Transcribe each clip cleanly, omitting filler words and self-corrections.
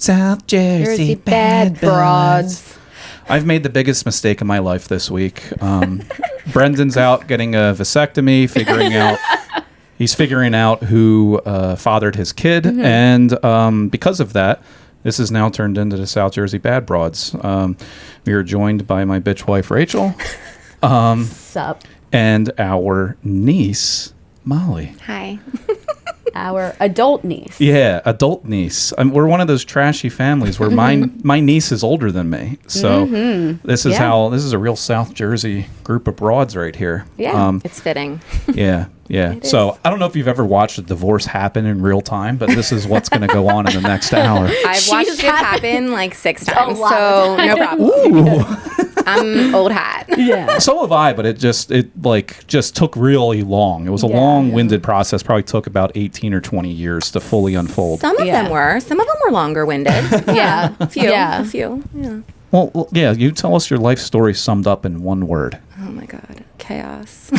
South Jersey bad broads. I've made the biggest mistake of my life this week. Brendan's out getting a vasectomy, he's figuring out who fathered his kid, and because of that, this has now turned into the South Jersey Bad Broads. We are joined by my bitch wife, Rachel. Sup? And our niece, Molly. Hi. Our adult niece. Yeah, adult niece. We're one of those trashy families where my niece is older than me. So this is this is a real South Jersey group of broads right here. Yeah, it's fitting. Yeah. So I don't know if you've ever watched a divorce happen in real time, but this is what's going to go on in the next hour. I've watched it happen like 6 times, so no problem. Ooh. I'm old hat. Yeah. So have I, but it just took really long. It was a long-winded process. Probably took about 18 or 20 years to fully unfold. Some of them were. Some of them were longer-winded. Yeah. A few. Yeah. A few. Yeah. Well, yeah. You tell us your life story summed up in one word. Oh my God, chaos.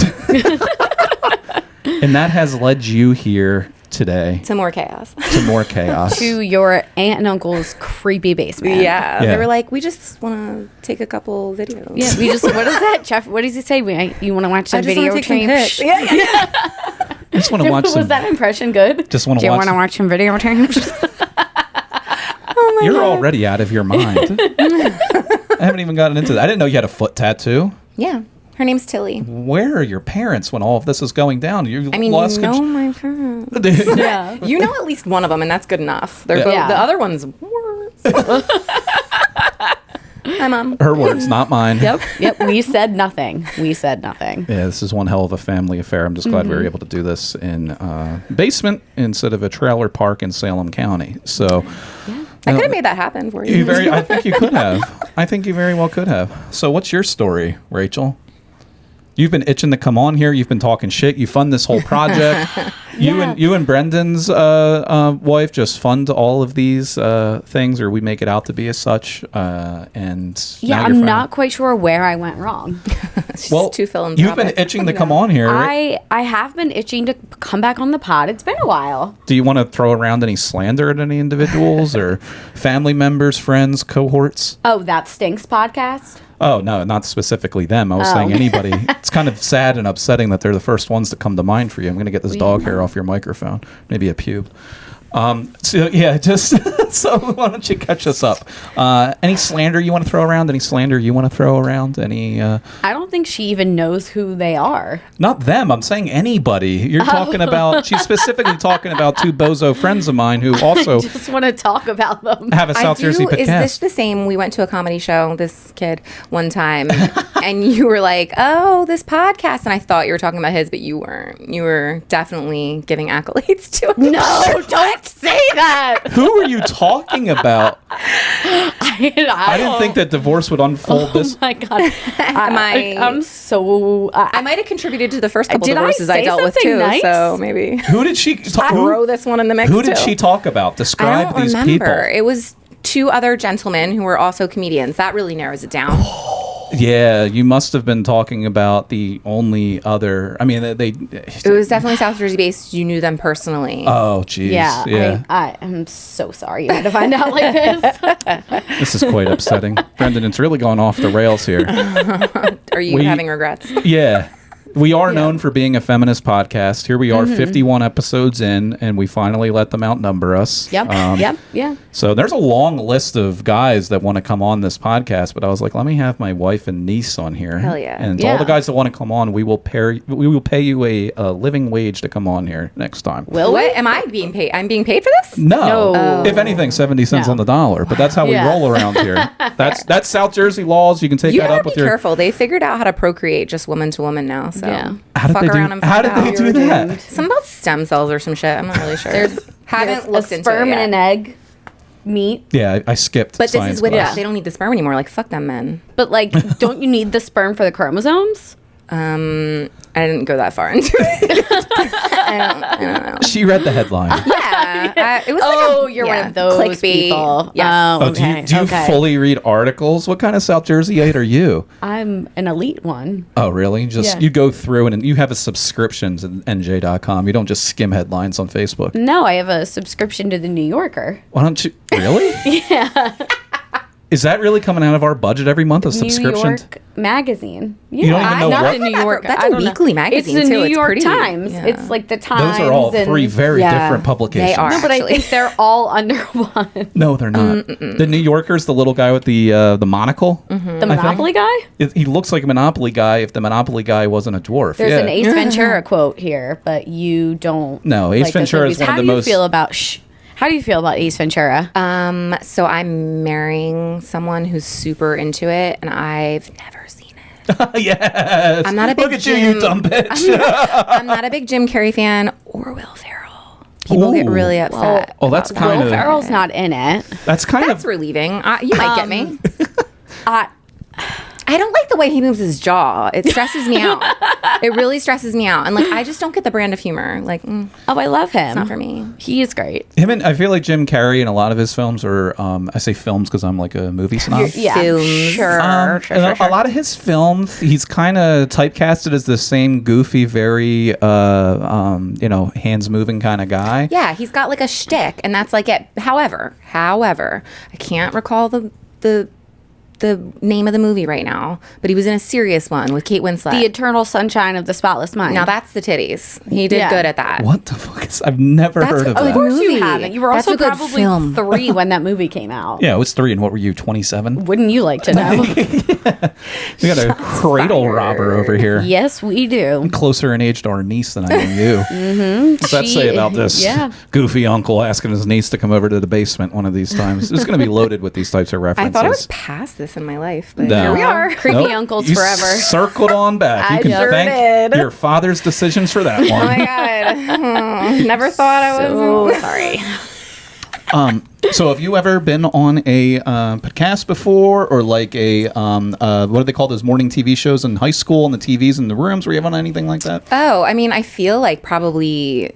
And that has led you here today. To more chaos. To more chaos. To your aunt and uncle's creepy basement. Yeah. They were like, we just want to take a couple videos. Yeah, we just, what is that, Jeff? What does he say? You want to watch some video tapes? Yeah. I just want to watch some. Was that impression good? Just want to Do you watch. want to watch some video tapes? Oh my You're God. already out of your mind. I haven't even gotten into that. I didn't know you had a foot tattoo. Yeah. Her name's Tilly. Where are your parents when all of this is going down? I mean, you know my parents. Yeah. You know at least one of them, and that's good enough. They're Yeah. both, the other one's worse. Hi, Mom. Her words, not mine. Yep. We said nothing. Yeah, this is one hell of a family affair. I'm just glad we were able to do this in basement instead of a trailer park in Salem County. So I could have made that happen for you. I think you could have. I think you very well could have. So what's your story, Rachel? You've been itching to come on here. You've been talking shit. You fund this whole project. You and Brendan's wife just fund all of these things, or we make it out to be as such. And yeah, I'm not quite sure where I went wrong. Well, too philanthropic. you've been itching to come on here. Right? I have been itching to come back on the pod. It's been a while. Do you want to throw around any slander at any individuals or family members, friends, cohorts? Oh, that stinks podcast. Oh, no, not specifically them. I was saying anybody. It's kind of sad and upsetting that they're the first ones to come to mind for you. I'm going to get this dog hair off your microphone. Maybe a pube. So why don't you catch us up? Any slander you want to throw around? Any I don't think she even knows who they are. Not them. I'm saying anybody. You're talking about, she's specifically talking about two bozo friends of mine who also Just want to talk about them. have a South Jersey podcast. Is this the same? We went to a comedy show, this kid, one time, and you were like, oh, this podcast. And I thought you were talking about his, but you weren't. You were definitely giving accolades to it. No, don't say that. Who are you talking about? I didn't think that divorce would unfold this. Oh my God. I'm so... I might have contributed to the first couple Did I divorces I say dealt with something too, nice? so maybe Who did she talk? throw this one in the mix. Who did too. she talk about? I Describe don't these remember. people. It was 2 other gentlemen who were also comedians. That really narrows it down. Yeah, you must have been talking about the only other. I mean, they. It was definitely South Jersey based. You knew them personally. Oh, geez. Yeah. I'm so sorry you had to find out like this. This is quite upsetting. Brendan, it's really gone off the rails here. Are you having regrets? Yeah. We are known for being a feminist podcast. Here we are, 51 episodes in, and we finally let them outnumber us. Yep. So there's a long list of guys that want to come on this podcast, but I was like, let me have my wife and niece on here. Hell yeah. And to Yeah. all the guys that want to come on, we will pay you a living wage to come on here next time. Will What we? am I being paid? I'm being paid for this? No. No. If anything, 70 cents No. on the dollar. But that's how we Yeah. roll around here. That's South Jersey laws. You can take You that gotta up be with your. careful. They figured out how to procreate just woman to woman now. So Yeah. How did fuck they do? around and How find did they out. do You're that? doomed. Some about stem cells or some shit. I'm not really sure. Haven't a looked into sperm it and yet. an egg meet. Yeah, I skipped. But this science is with class. They don't need the sperm anymore. Like fuck them men. But like, don't you need the sperm for the chromosomes? I didn't go that far into it. I don't know. She read the headline. Yeah, Yeah. It was you're one of those clickbait. people. Yes. Oh, Oh, do you full read articles? What kind of South Jerseyite are you? I'm an elite one. Oh, really? Yeah. You go through and you have a subscription to NJ.com. You don't just skim headlines on Facebook. No, I have a subscription to the New Yorker. Why don't you? Really? Yeah. Is that really coming out of our budget every month? A subscription? New York Magazine. Yeah. You don't even know not what- the New Yorker. That's I a don't know. weekly magazine, It's the too. New It's York pretty- Times. yeah. It's like the Times. Those are all and- three very Yeah, different publications. they are. No, but I Actually. think they're all under one. No, they're not. The New Yorker's the little guy with the monocle. The Monopoly guy? He looks like a Monopoly guy if the Monopoly guy wasn't a dwarf. There's yeah. an Ace Ventura quote here, but you don't. No, Ace like those Ventura is movies. one of the most- How do you feel about Ace Ventura? So I'm marrying someone who's super into it, and I've never seen it. Yes. I'm not a big Look at you dumb bitch. I'm not a big Jim Carrey fan or Will Ferrell. People get Ooh. really upset. Oh, that's about kind Will of Ferrell's not in it. that's kind That's of relieving. You might get me. I I don't like the way he moves his jaw. It stresses me out. It really stresses me out. And like, I just don't get the brand of humor. Like, I love him. not for me. He is great. him. And I feel like Jim Carrey in a lot of his films are. I say films because I'm like a movie snob. Yeah, Films. sure. And a lot of his films, he's kind of typecasted as the same goofy, very, hands moving kind of guy. Yeah, he's got like a shtick, and that's like it. However, I can't recall the name of the movie right now, but he was in a serious one with Kate Winslet. The Eternal Sunshine of the Spotless Mind. Now that's the titties. He did Yeah. good at that. What the fuck is? I've never heard of a that. Of course you movie. haven't. You were That's also a good probably film. 3 when that movie came out. Yeah, it was 3, and what were you? 27. Wouldn't you like to know? We got a cradle robber over here. Yes, we do. Closer in age to our niece than I am you. What's that say about this goofy uncle asking his niece to come over to the basement one of these times? It's going to be loaded with these types of I references. thought I was past this in my life, but No. here we are. Creepy Nope. uncles You forever. Circled on back. You I can sure thank did. your father's decisions for that Oh one. my god! Never thought I was. So sorry. So have you ever been on a podcast before, or like a what do they call those morning TV shows in high school and the TVs in the rooms? Were you ever on anything like that? Oh, I mean, I feel like probably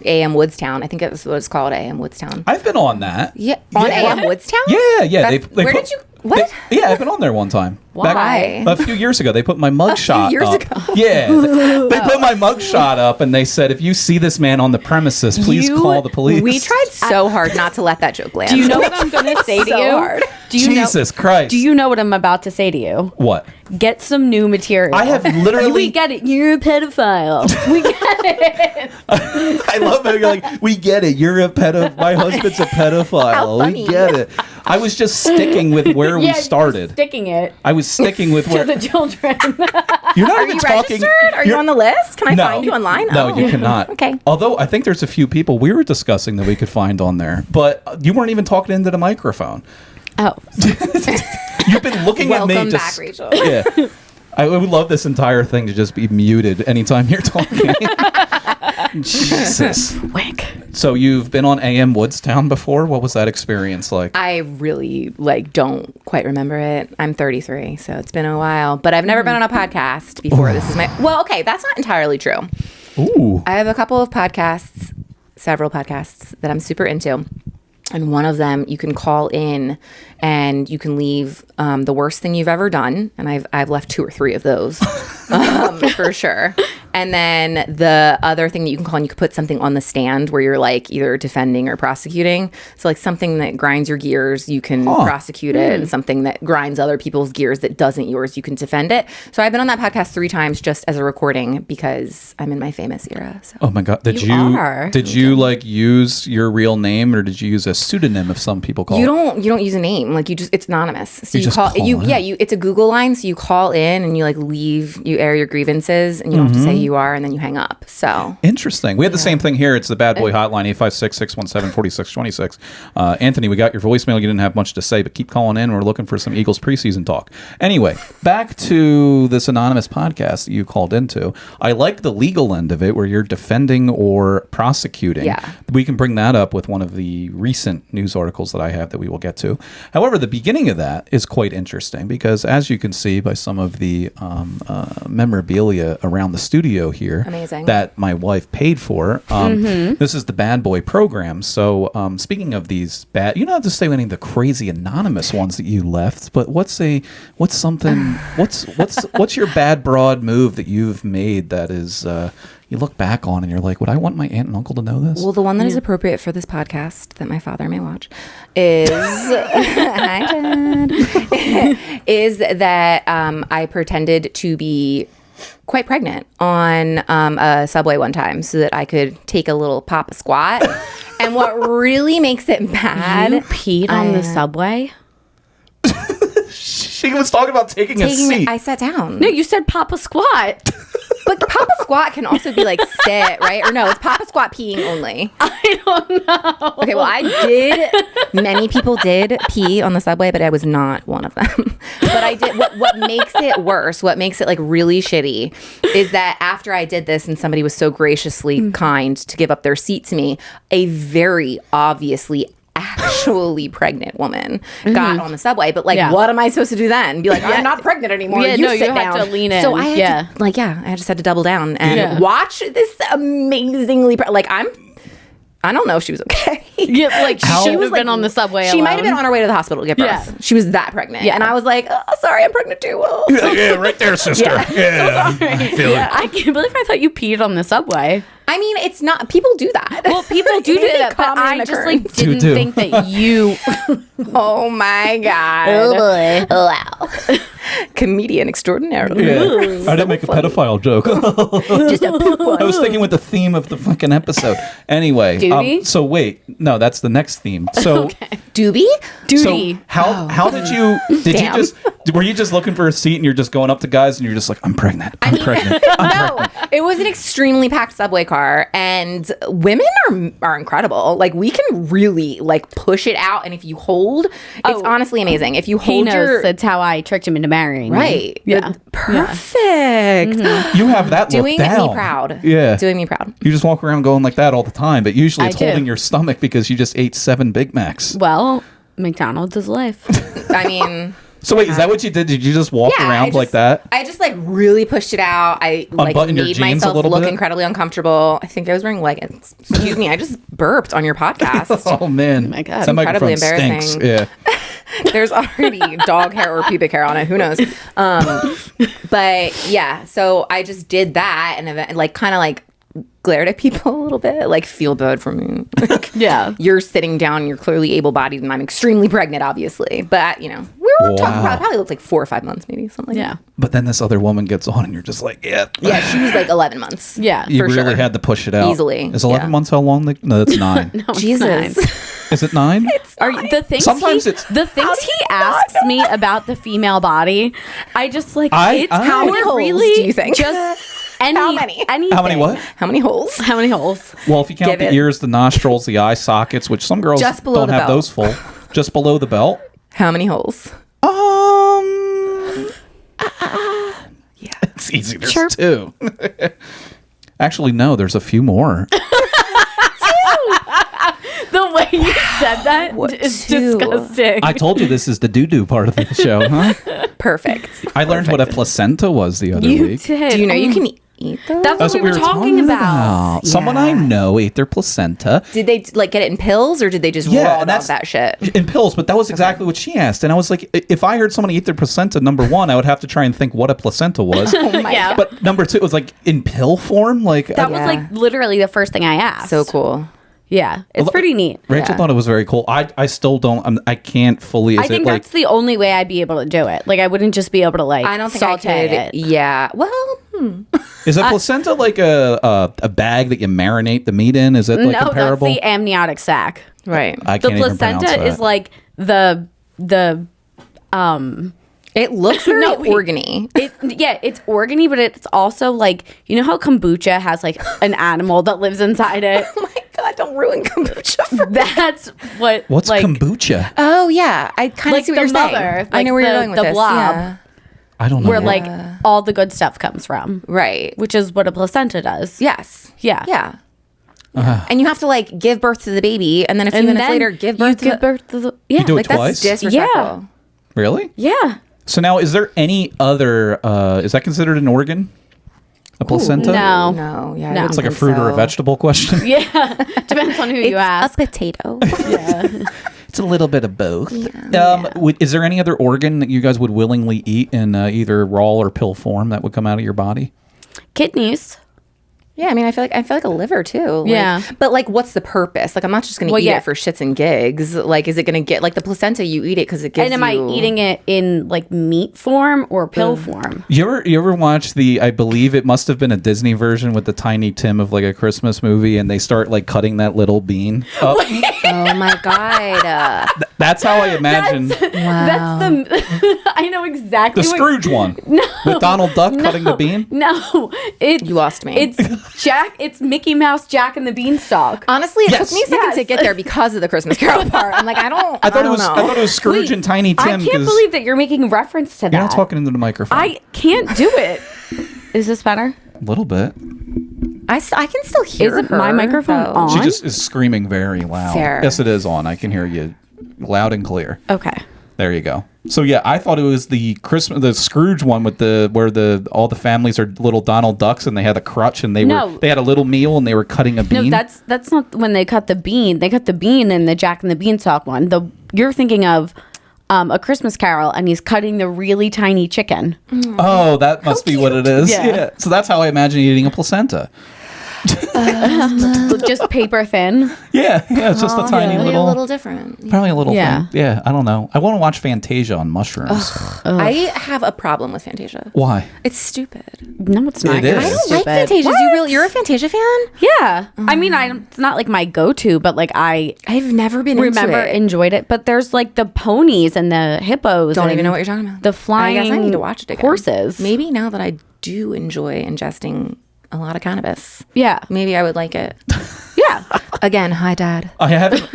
AM Woodstown. I think it was what it's called, AM Woodstown. I've been on that. Yeah, on Yeah. AM Woodstown. Yeah. Where did you? What? Yeah, I've been on there one time. Why? A few years ago, they put my mugshot years up. ago? Yeah, they put my mugshot up, and they said, if you see this man on the premises, please call the police. We tried so hard not to let that joke land. Do you know what I'm going to say to So you? hard. Do you Jesus Christ. Do you know what I'm about to say to you? What? Get some new material. I have literally... We get it. You're a pedophile. We get it. I love how you're like, we get it. You're a pedophile. My husband's a pedophile. How We funny. get it. I was just sticking with where we Yeah, started. Sticking it I was sticking with to where... the children. You're not Are even you talking... registered? Are you you're- on the list? Can I find you online? No, Oh. you cannot. Okay. Although I think there's a few people we were discussing that we could find on there, but you weren't even talking into the microphone. Oh, You've been looking at me Welcome just... back, Rachel. Yeah. I would love this entire thing to just be muted anytime you're talking. Jesus. wick. So you've been on AM Woodstown before? What was that experience like? I really don't quite remember it. I'm 33, so it's been a while. But I've never been on a podcast before. This is my okay. That's not entirely true. Ooh. I have a couple of podcasts, several podcasts that I'm super into. And one of them, you can call in and you can leave the worst thing you've ever done. And I've left 2 or 3 of those for sure. And then the other thing that you can call, and you can put something on the stand where you're like either defending or prosecuting. So like something that grinds your gears, you can prosecute it. And something that grinds other people's gears that doesn't yours, you can defend it. So I've been on that podcast 3 times just as a recording because I'm in my famous era. So. Oh my God! Did You are. you like use your real name, or did you use a pseudonym? If some people call You it? don't use a name. Like it's anonymous. So You you just call call you in. yeah, it's a Google line, so you call in and you like you air your grievances and you don't have to say who you are and then you hang up. So Interesting. We had the same thing here. It's the Bad Boy Hotline, 856-617-4626. Anthony, we got your voicemail. You didn't have much to say, but keep calling in. We're looking for some Eagles preseason talk. Anyway, back to this anonymous podcast that you called into. I like the legal end of it where you're defending or prosecuting. Yeah. We can bring that up with one of the recent news articles that I have that we will get to. However, the beginning of that is quite interesting because, as you can see by some of the memorabilia around the studio studio here. Amazing. That my wife paid for. This is the Bad Boy program. So speaking of these bad, you don't have to say any of the crazy anonymous ones that you left, but what's your bad broad move that you've made that is you look back on and you're like, would I want my aunt and uncle to know this? Well, the one that is appropriate for this podcast that my father may watch is hi, Dad. Is that I pretended to be quite pregnant on a subway one time so that I could take a little papa squat. And what really makes it bad, You peed on the subway? She was talking about taking a seat. I sat down. No, you said Papa Squat. But Papa Squat can also be like sit, right? Or no, it's Papa Squat peeing only. I don't know. Okay, well, many people did pee on the subway, but I was not one of them. But I did, what makes it worse, what makes it like really shitty is that after I did this and somebody was so graciously kind to give up their seat to me, a very obviously actually pregnant woman got on the subway, but like what am I supposed to do then? Be like, I'm not pregnant anymore. Yeah, you no, sit you down. have to lean in. So I had to, I just had to double down and watch this amazingly I don't know if she was okay. Yeah, like she was been on the subway. She alone. might have been on her way to the hospital to give birth. Yeah. She was that pregnant. Yeah. And I was like, oh, sorry, I'm pregnant too. Oh. Yeah, right there, sister. Yeah. I feel it. I can't believe I thought you peed on the subway. I mean, it's not, people do that. Well, people do that, but common I just occurrence. like didn't think that you. Oh my God. Oh boy. Wow. Comedian extraordinaire. Yeah. I didn't make a pedophile joke. Just a poop one. I was thinking with the theme of the fucking episode. Anyway, Doobie? so wait, no, that's the next theme. So, Doobie? Duty. so how did you Damn. were you just looking for a seat and you're just going up to guys and you're just like, I'm pregnant. I'm pregnant. No, it was an extremely packed subway car, and women are incredible. Like, we can really like push it out, and if you hold, it's honestly amazing. If you He hold knows that's how I tricked him into marrying me. right, Yeah. perfect. You have that look Doing down. me proud. Yeah. Doing me proud. You just walk around going like that all the time, but usually it's I do. holding your stomach because you just ate 7 Big Macs. Well, McDonald's is life. I mean. So wait, is that what you did? Did you just walk around like that? I just like really pushed it out. I like Unbutton your made jeans a myself little look bit? incredibly uncomfortable. I think I was wearing leggings. Excuse me, I just burped on your podcast. Oh man, my God. that microphone Incredibly stinks. embarrassing. Yeah. There's already dog hair or pubic hair on it. Who knows? But yeah, so I just did that and like kind of like glared at people a little bit, like feel bad for me. Like, Yeah. you're sitting down, you're clearly able-bodied, and I'm extremely pregnant, obviously. But we were talking about, it probably looked like 4 or 5 months, maybe something like Yeah. that. But then this other woman gets on, and you're just like, yeah. Yeah, she was like 11 months. Yeah. You for really sure. had to push it out Easily, Is 11 yeah. months how long? No, that's 9. No, it's Jesus. 9. Is it 9? Are you, the things Sometimes he, it's- the things he asks me about the female body, I just like it's How many holes really do you think? just any, How many? anything. How many what? How many holes? How many holes? Well, if you count Give the it- ears, the nostrils, the eye sockets, which some girls Just below don't the have belt. those full, just below the belt. How many holes? Yeah, it's easy. There's 2. Actually, no, there's a few more. The way you said that is two? disgusting. I told you this is the doo-doo part of the show, huh? Perfect. I learned what a placenta was the other you week. did. Do you know you can eat those? That's what we were talking about. Someone I know ate their placenta. Did they like get it in pills or did they just raw and dog that shit? in pills, but that was exactly what she asked. And I was like, if I heard someone eat their placenta, number 1, I would have to try and think what a placenta was. Oh my Yeah. God. But number 2, it was like in pill form. Like That was like literally the first thing I asked. So cool. Yeah, it's pretty neat. Rachel thought it was very cool. I still don't. I can't fully. I think that's the only way I'd be able to do it. Like I wouldn't just be able to like I don't think saute I could. it. Yeah. Well, Is a placenta like a bag that you marinate the meat in? Is it like No, comparable? that's the amniotic sac. right. I The can't even pronounce placenta that. is like the It looks very No, wait. organy. it's organy, but it's also like, you know how kombucha has like an animal that lives inside it? Oh my God, don't ruin kombucha for me. That's what What's like kombucha? Oh yeah, I kind of like see what the you're saying. mother, I know like where you're the- going with the this. blob. Yeah. I don't know. where like all the good stuff comes from. Right. Which is what a placenta does. Yes. Yeah. Yeah. And you have to like give birth to the baby, and then a few minutes later give birth to the yeah. You do like it twice? that's disrespectful. Really? Yeah. So now, is there any other? Is that considered an organ? A placenta? No. No, yeah, I No. wouldn't It's like a think fruit or a so. vegetable question. Yeah, depends on who you ask. a potato. It's a little bit of both. Yeah. Is there any other organ that you guys would willingly eat in either raw or pill form that would come out of your body? Kidneys. Yeah, I mean, I feel like a liver too. Like, Yeah. but like, what's the purpose? Like, I'm not just going to eat it for shits and gigs. Like, is it going to get like the placenta? You eat it because it gives. And am I eating it in like meat form or pill form? You ever watch I believe it must have been a Disney version with the Tiny Tim of like a Christmas movie, and they start like cutting that little bean up. Oh my god! That's how I imagine That's the. I know exactly. the Scrooge one with Donald Duck cutting the bean. No, it's You lost me. It's Jack. It's Mickey Mouse, Jack and the Beanstalk. Honestly, it Yes. took me a second to get there because of the Christmas Carol part. I'm like, I I thought it was Scrooge and Tiny Tim. I can't 'cause believe that you're making reference to that. you're not talking into the microphone. I can't do it. Is this better? A little bit. I can still hear. Is it my her, microphone though. on? She just is screaming very loud. Fair. Yes, it is on. I can hear you loud and clear. Okay. There you go. So yeah, I thought it was the Scrooge one with where all the families are little Donald Ducks and they had a crutch and they had a little meal and they were cutting a bean. No, that's not when they cut the bean. They cut the bean in the Jack and the Beanstalk one. You're thinking of A Christmas Carol, and he's cutting the really tiny chicken. Oh, that must be what it is. Yeah. Yeah. So that's how I imagine eating a placenta. Just paper thin. Yeah, it's just a tiny Probably little, a little different. probably a little Yeah. thing. Yeah, I don't know. I want to watch Fantasia on mushrooms. I have a problem with Fantasia. Why? It's stupid. No, it's not. It is. I don't Stupid. like Fantasia. You're a Fantasia fan? Yeah. I mean, it's not like my go-to, but like I've never been remember into it. enjoyed it. But there's like the ponies and the hippos. Don't and even know what you're talking about. The flying I guess I need to watch it again. horses. Maybe now that I do enjoy ingesting a lot of cannabis, Yeah. maybe I would like it. Yeah. Again, hi, Dad. I haven't.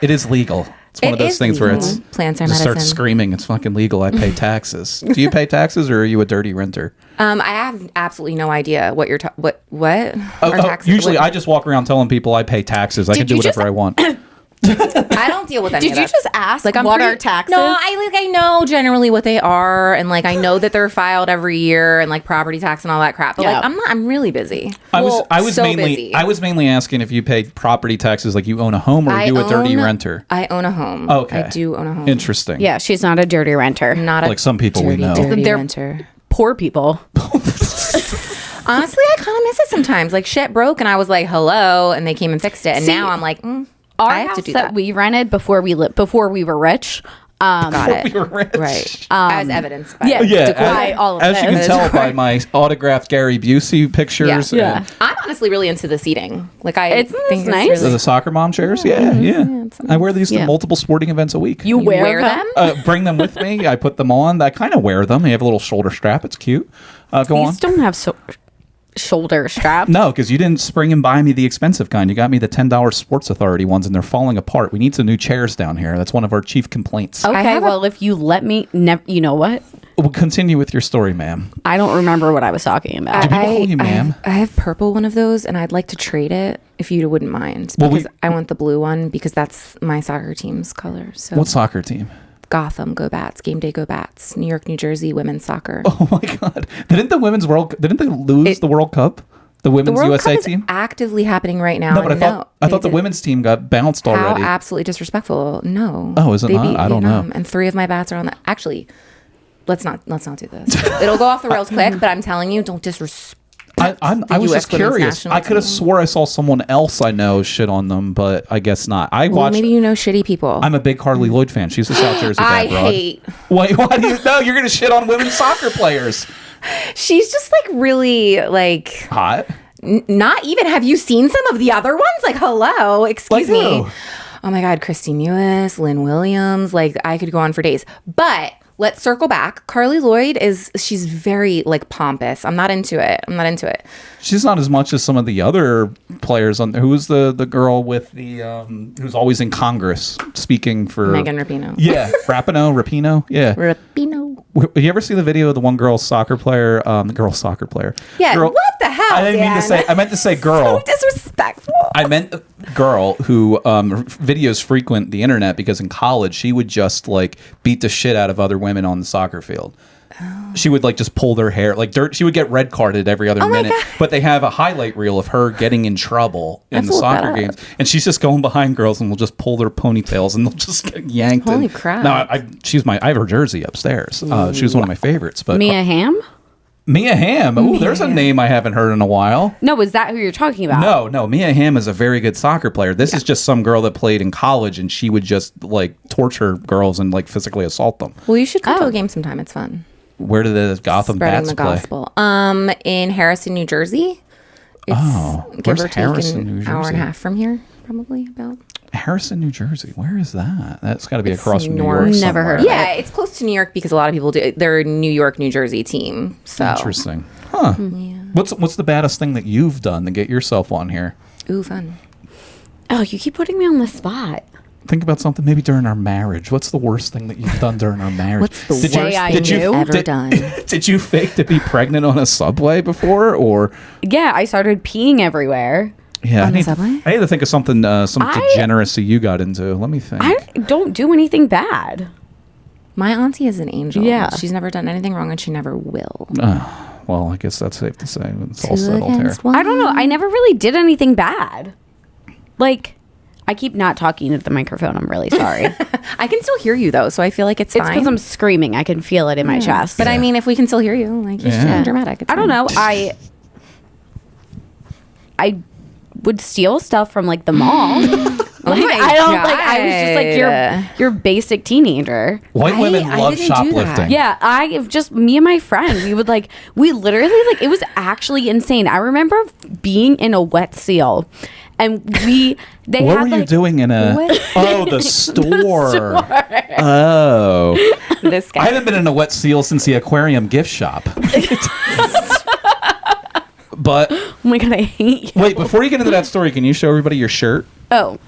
It is legal. It's one It of those is things where legal. it's Plants are just starts medicine. screaming. It's fucking legal. I pay taxes. Do you pay taxes or are you a dirty renter? I have absolutely no idea what you're what are taxes. Usually, what- I just walk around telling people I pay taxes. I can do you whatever just- I want. I don't deal with any Did of you that. just ask I'm what pretty- are taxes? No, I know generally what they are, and like I know that they're filed every year, and like property tax and all that crap. But Yeah. like I'm really busy. I was so mainly busy. I was mainly asking if you pay property taxes, like you own a home, or are you a dirty renter? I own a home. Okay, I do own a home. Interesting. Yeah, she's not a dirty renter. I'm not a Like some people we dirty, know. dirty They're- renter. Poor people. Honestly, I kind of miss it sometimes. Like shit broke, and I was like, "Hello," and they came and fixed it. And See, now I'm like, Our I have house to do that that. we rented before we were rich. Got it. We were rich. Right. As evidenced by yeah. Yeah, By all of as you can this. tell by my autographed Gary Busey pictures. Yeah. and I'm honestly really into the seating. Like I It's think nice. It's really, the soccer mom chairs. Yeah. I wear these to Yeah. multiple sporting events a week. You you wear, wear them? them? Bring them with me. I put them on. I kind of wear them. They have a little shoulder strap. It's cute. Go on. These don't have shoulder straps. No, because you didn't spring and buy me the expensive kind. You got me the $10 Sports Authority ones, and they're falling apart. We need some new chairs down here. That's one of our chief complaints. Okay, have well, if you let me, you know what? We'll continue with your story, ma'am. I don't remember what I was talking about. people call you ma'am? I have purple one of those, and I'd like to trade it if you wouldn't mind. Well, Because I want the blue one because that's my soccer team's color. So What soccer team? Gotham, go Bats. Game Day, go Bats. New York, New Jersey, women's soccer. Oh my God! Didn't they lose the World Cup? The the women's World USA Cup is team? actively happening right now. No, but I and thought they the did- women's team got bounced How already. absolutely disrespectful. No. Oh, is it They not? beat I don't know. Vietnam, And 3 of my bats are on that. Actually, let's not do this. It'll go off the rails quick, but I'm telling you, don't disrespect. I was US just women's curious. national I could have team. swore I saw someone else I know shit on them, but I guess not. I Well, watched. maybe you know shitty people. I'm a big Harley Lloyd fan. She's a South Jersey I bad broad. hate. Wait, why do you? No, you're gonna shit on women's soccer players. She's just like really like Hot. not even. Have you seen some of the other ones? Like, hello, excuse Like me. who? Oh my God, Christy Mewis, Lynn Williams. Like, I could go on for days. But let's circle back. Carly Lloyd she's very like pompous. I'm not into it. She's not as much as some of the other players on. Who's the girl with the who's always in Congress speaking for Megan Rapinoe. Yeah, Rapino. Yeah. Rapinoe. You ever see the video of the one girl soccer player? Girl soccer player. Yeah. Girl, What the hell? I didn't mean to say. I meant to say girl. So disrespectful. I meant girl who videos frequent the internet because in college she would just like beat the shit out of other women on the soccer field. She would like just pull their hair like dirt. She would get red carded every other minute. God. But they have a highlight reel of her getting in trouble in the soccer games, and she's just going behind girls and will just pull their ponytails and they'll just get yanked. Holy crap! No, I have her jersey upstairs. She was one of my favorites. But Mia Hamm? Mia Hamm. Oh, there's a name I haven't heard in a while. No, is that who you're talking about? No. Mia Hamm is a very good soccer player. This is just some girl that played in college, and she would just like torture girls and like physically assault them. Well, you should come to a game sometime. It's fun. Where do the Gotham Spreading Bats the play? gospel. In Harrison, New Jersey. It's where's give or take Harrison, New an hour and a Jersey? half from here, probably about. Harrison, New Jersey. Where is that? That's got to be It's across from New north. York. Never heard somewhere. of it. Yeah, it's close to New York because a lot of people do. They're a New York, New Jersey team. So Interesting. Huh. What's the baddest thing that you've done to get yourself on here? Ooh, fun. Oh, you keep putting me on the spot. Think about something maybe during our marriage. What's the worst thing that you've done during our marriage? What's the Did you- worst I thing knew. you've ever done? Did you fake to be pregnant on a subway before, or Yeah, I started peeing everywhere. yeah? On the subway? I need to think of something, some degeneracy you got into. Let me think. I don't do anything bad. My auntie is an angel. Yeah. She's never done anything wrong and she never will. Well, I guess that's safe to say. It's all settled here. I don't know. I never really did anything bad. Like, I keep not talking into the microphone. I'm really sorry. I can still hear you though, so I feel like it's It's fine. because I'm screaming. I can feel it in my chest. But I mean, if we can still hear you, like you're just being dramatic. It's I don't fine. know. I would steal stuff from like the mall. Like, my I don't like. I was just like your basic teenager. White women I love didn't do that. shoplifting. Yeah, I just me and my friend. We literally like it was actually insane. I remember being in a wet seal, and they What had were you like doing in a? What? Oh, the store. Oh, This I guy. haven't been in a wet seal since the aquarium gift shop. But oh my god, I hate you. wait, before you get into that story, can you show everybody your shirt? Oh,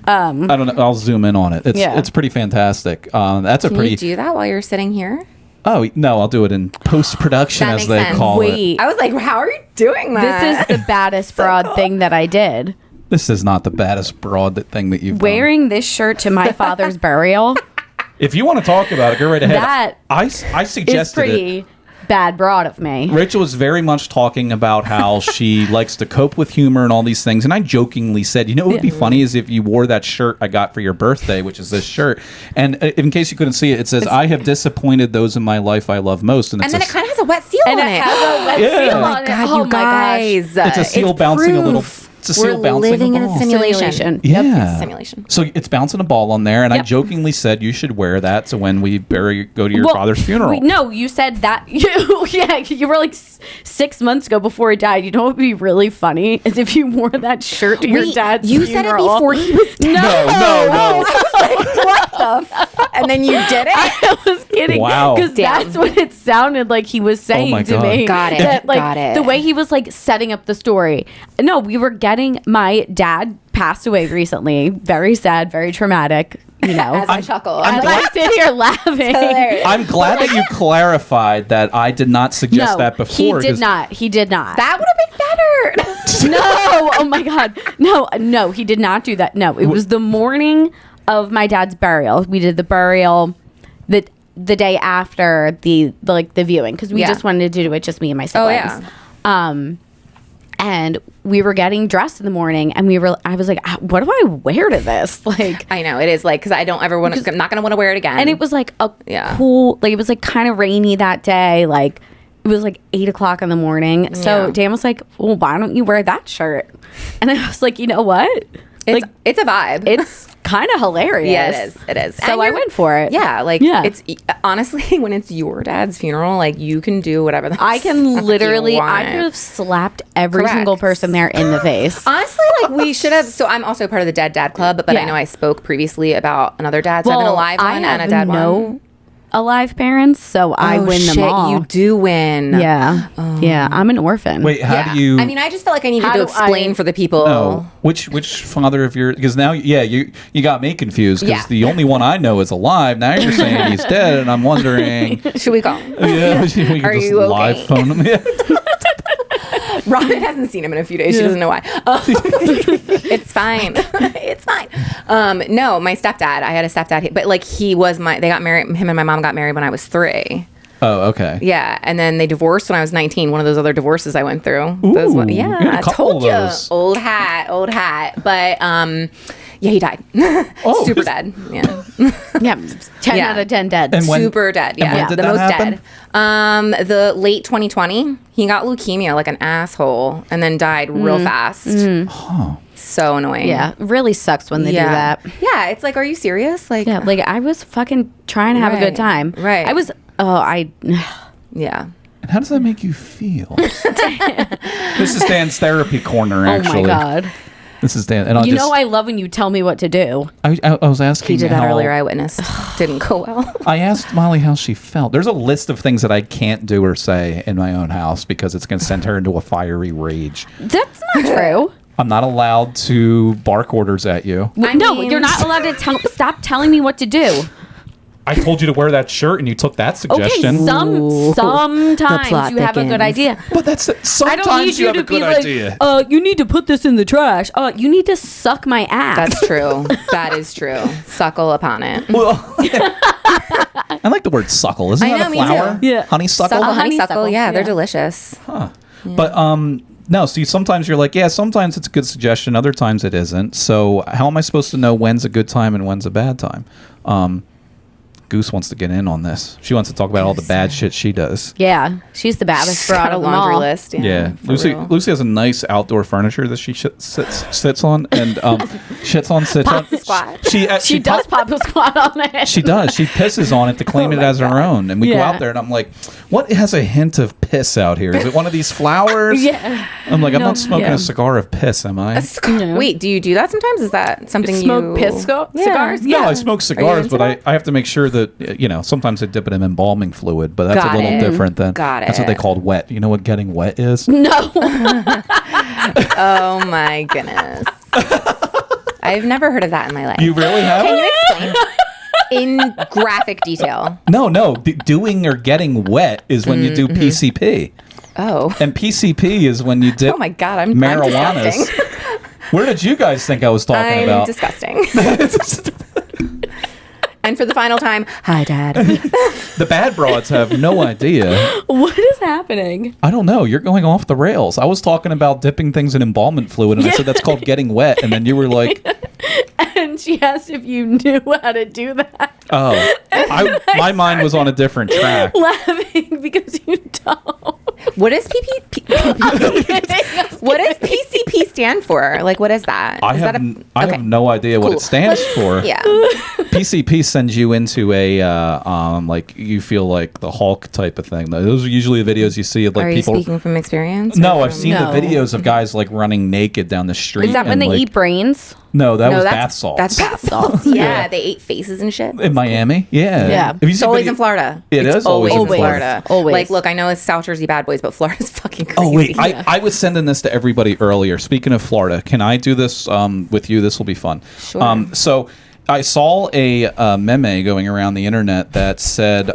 I don't know. I'll zoom in on it. Yeah. It's pretty fantastic. That's a Can pretty. you do that while you're sitting here? Oh no, I'll do it in post production, That as makes they sense. call it. wait. I was like, how are you doing that? This is the baddest broad thing that I did. This is not the baddest broad thing that you've done. Wearing this shirt to my father's burial. If you want to talk about it, go right ahead. That I It's suggested it. pretty bad broad of me. Rachel was very much talking about how she likes to cope with humor and all these things. And I jokingly said, what would be funny is if you wore that shirt I got for your birthday, which is this shirt. And in case you couldn't see it, it says, I have disappointed those in my life I love most. And, and then it kind of has a wet seal And on it it. has a wet Yeah. seal Oh on it. God, Oh you my gosh. guys. it's a seal bouncing a little. proof. It's a seal We're bouncing living a in a ball. simulation. Yep. Yeah. It's a simulation. So it's bouncing a ball on there, and I Yep. jokingly said you should wear that to when we go to your Well, father's funeral. No, you said that. You were like 6 months ago before he died. You know what would be really funny is if you wore that shirt to your Wait, dad's you funeral. said it before he was dead. No. What the f- And then you did it? I was kidding. Wow. Because Damn. that's what it sounded like he was saying my to God. me. Got it. That, like, Got it. The way he was like setting up the story. No, we were getting my dad passed away recently. Very sad, very traumatic. You know. As I chuckle. I'm As glad- I sit here laughing. Hilarious. I'm glad that you clarified that I did not suggest No, that before. he did 'cause not. He did not. That would have been better. No. Oh my God. No, he did not do that. No, it was the morning of my dad's burial. We did the burial the day after the viewing because we Yeah. just wanted to do it just me and my Oh, siblings. yeah. And we were getting dressed in the morning and I was like, what do I wear to this? Like, I know. It is like, because I don't ever want to, I'm not going to want to wear it again. and it was like a Yeah. cool, like it was like kind of rainy that day. Like it was like 8 o'clock in the morning. So Yeah. Dan was like, well, why don't you wear that shirt? And I was like, you know what? It's a vibe. It's kind of hilarious. Yeah, it is. It is. So And I you're- went for it. Yeah, like Yeah. it's honestly when it's your dad's funeral, like you can do whatever. I can fuck literally, you I want. could have slapped every Correct. single person there in the face. Honestly, like we should have. So I'm also part of the Dead Dad Club, but I Yeah. know I spoke previously about another dad. So I have an alive I one and a have dad no one. alive parents, so I win them all. You do win. Yeah, yeah. I'm an orphan. Wait, how Yeah. do you? I mean, I just felt like I needed How to do explain I- for the people. No. Which father of your? Because now, you got me confused. Because Yeah. the only one I know is alive. Now you're saying he's dead, and I'm wondering. Should we call him? Yeah, we can Are just you okay? live phone him. Yeah. Robin hasn't seen him in a few days. She doesn't know why. It's fine. It's fine. No, my stepdad. I had a stepdad, but like he was they got married. Him and my mom got married when I was 3. Oh, okay. Yeah, and then they divorced when I was 19. One of those other divorces I went through. Ooh, Yeah, you had a I couple told of you. those. Old hat. But yeah, he died. Oh, Super dead. Yeah, Yeah, 10 Yeah. out of 10 dead. And when- super dead. and Yeah, when did the that most happen? dead. The late 2020. He got leukemia like an asshole, and then died real fast. So annoying. Yeah, really sucks when they do that. Yeah, it's like, are you serious? Like, Yeah, like I was fucking trying to have a Right, good time. right. I was. yeah. And how does that make you feel? This is Dan's therapy corner, actually. Oh my god. This is Dan. And I'll You just, know I love when you tell me what to do. I was asking He did that how- earlier. I witnessed. Didn't go well. I asked Molly how she felt. There's a list of things that I can't do or say in my own house because it's going to send her into a fiery rage. That's not true. I'm not allowed to bark orders at you. I No, mean- you're not allowed to stop telling me what to do. I told you to wear that shirt and you took that suggestion. Okay, sometimes plot you have a good thickens. idea. But that's I don't need sometimes you you have to a good be like, idea. you need to put this in the trash. You need to suck my ass. That's true. That is true. Suckle upon it. Well, I like the word suckle. Isn't I that know, a me too. flower? Yeah. Honeysuckle? Suckle, honeysuckle, honeysuckle. Yeah, they're yeah. delicious. But no, see, sometimes you're like, yeah, sometimes it's a good suggestion, other times it isn't. So how am I supposed to know when's a good time and when's a bad time? Goose wants to get in on this. She wants to talk about all the bad shit she does. Yeah, she's the baddest She's broad got a of them laundry all. list. Yeah, for Lucy. real. Lucy has a nice outdoor furniture that she sits on and sits on. Pops the squat. She does pop a squat on it. She does. She pisses on it to claim it as her own. And we go Yeah. out there and I'm like, what has a hint of piss out here? Is it one of these flowers? Yeah. I'm like, I'm No, not smoking yeah. a cigar of piss, am I? Yeah. Wait, do you do that sometimes? Is that something Smoke you piss cigars? No, Yeah. I smoke cigars, into but I have to make sure that, sometimes I dip it in embalming fluid, but that's Got a little it. different than. Got That's what they it. called wet. You know what getting wet is? No. Oh my goodness. I've never heard of that in my life. You really have? Can you explain in graphic detail? No. Doing or getting wet is when you do PCP. Oh. And PCP is when you dip Oh my God, I'm marijuanas. disgusting. Where did you guys think I was talking I'm about? disgusting. And for the final time, hi, Dad. The bad broads have no idea. What is happening? I don't know. You're going off the rails. I was talking about dipping things in embalming fluid, and I said that's called getting wet, and then you were like, And she asked if you knew how to do that. "Oh, my mind was on a different track." Laughing because you don't. What does what does PCP stand for? Like, what is that? I Is have that a- I okay. have no idea what Cool. it stands for. Yeah. PCP sends you into a like you feel like the Hulk type of thing. Those are usually the videos you see of like Are people. you speaking from experience? No, or I've from- seen No. the videos of guys like running naked down the street. Is that when and, they like- eat brains? No, that No, was that's bath salts. That's bath salts. Yeah, they ate faces and shit. in Miami. Yeah, Yeah. Have you It's seen always video- in Florida. It It's is always in Florida. Always. Like, look, I know it's South Jersey bad boys, but Florida's fucking crazy. Oh wait, I was sending this to everybody earlier. Speaking of Florida, can I do this with you? This will be fun. Sure. So I saw a meme going around the internet that said,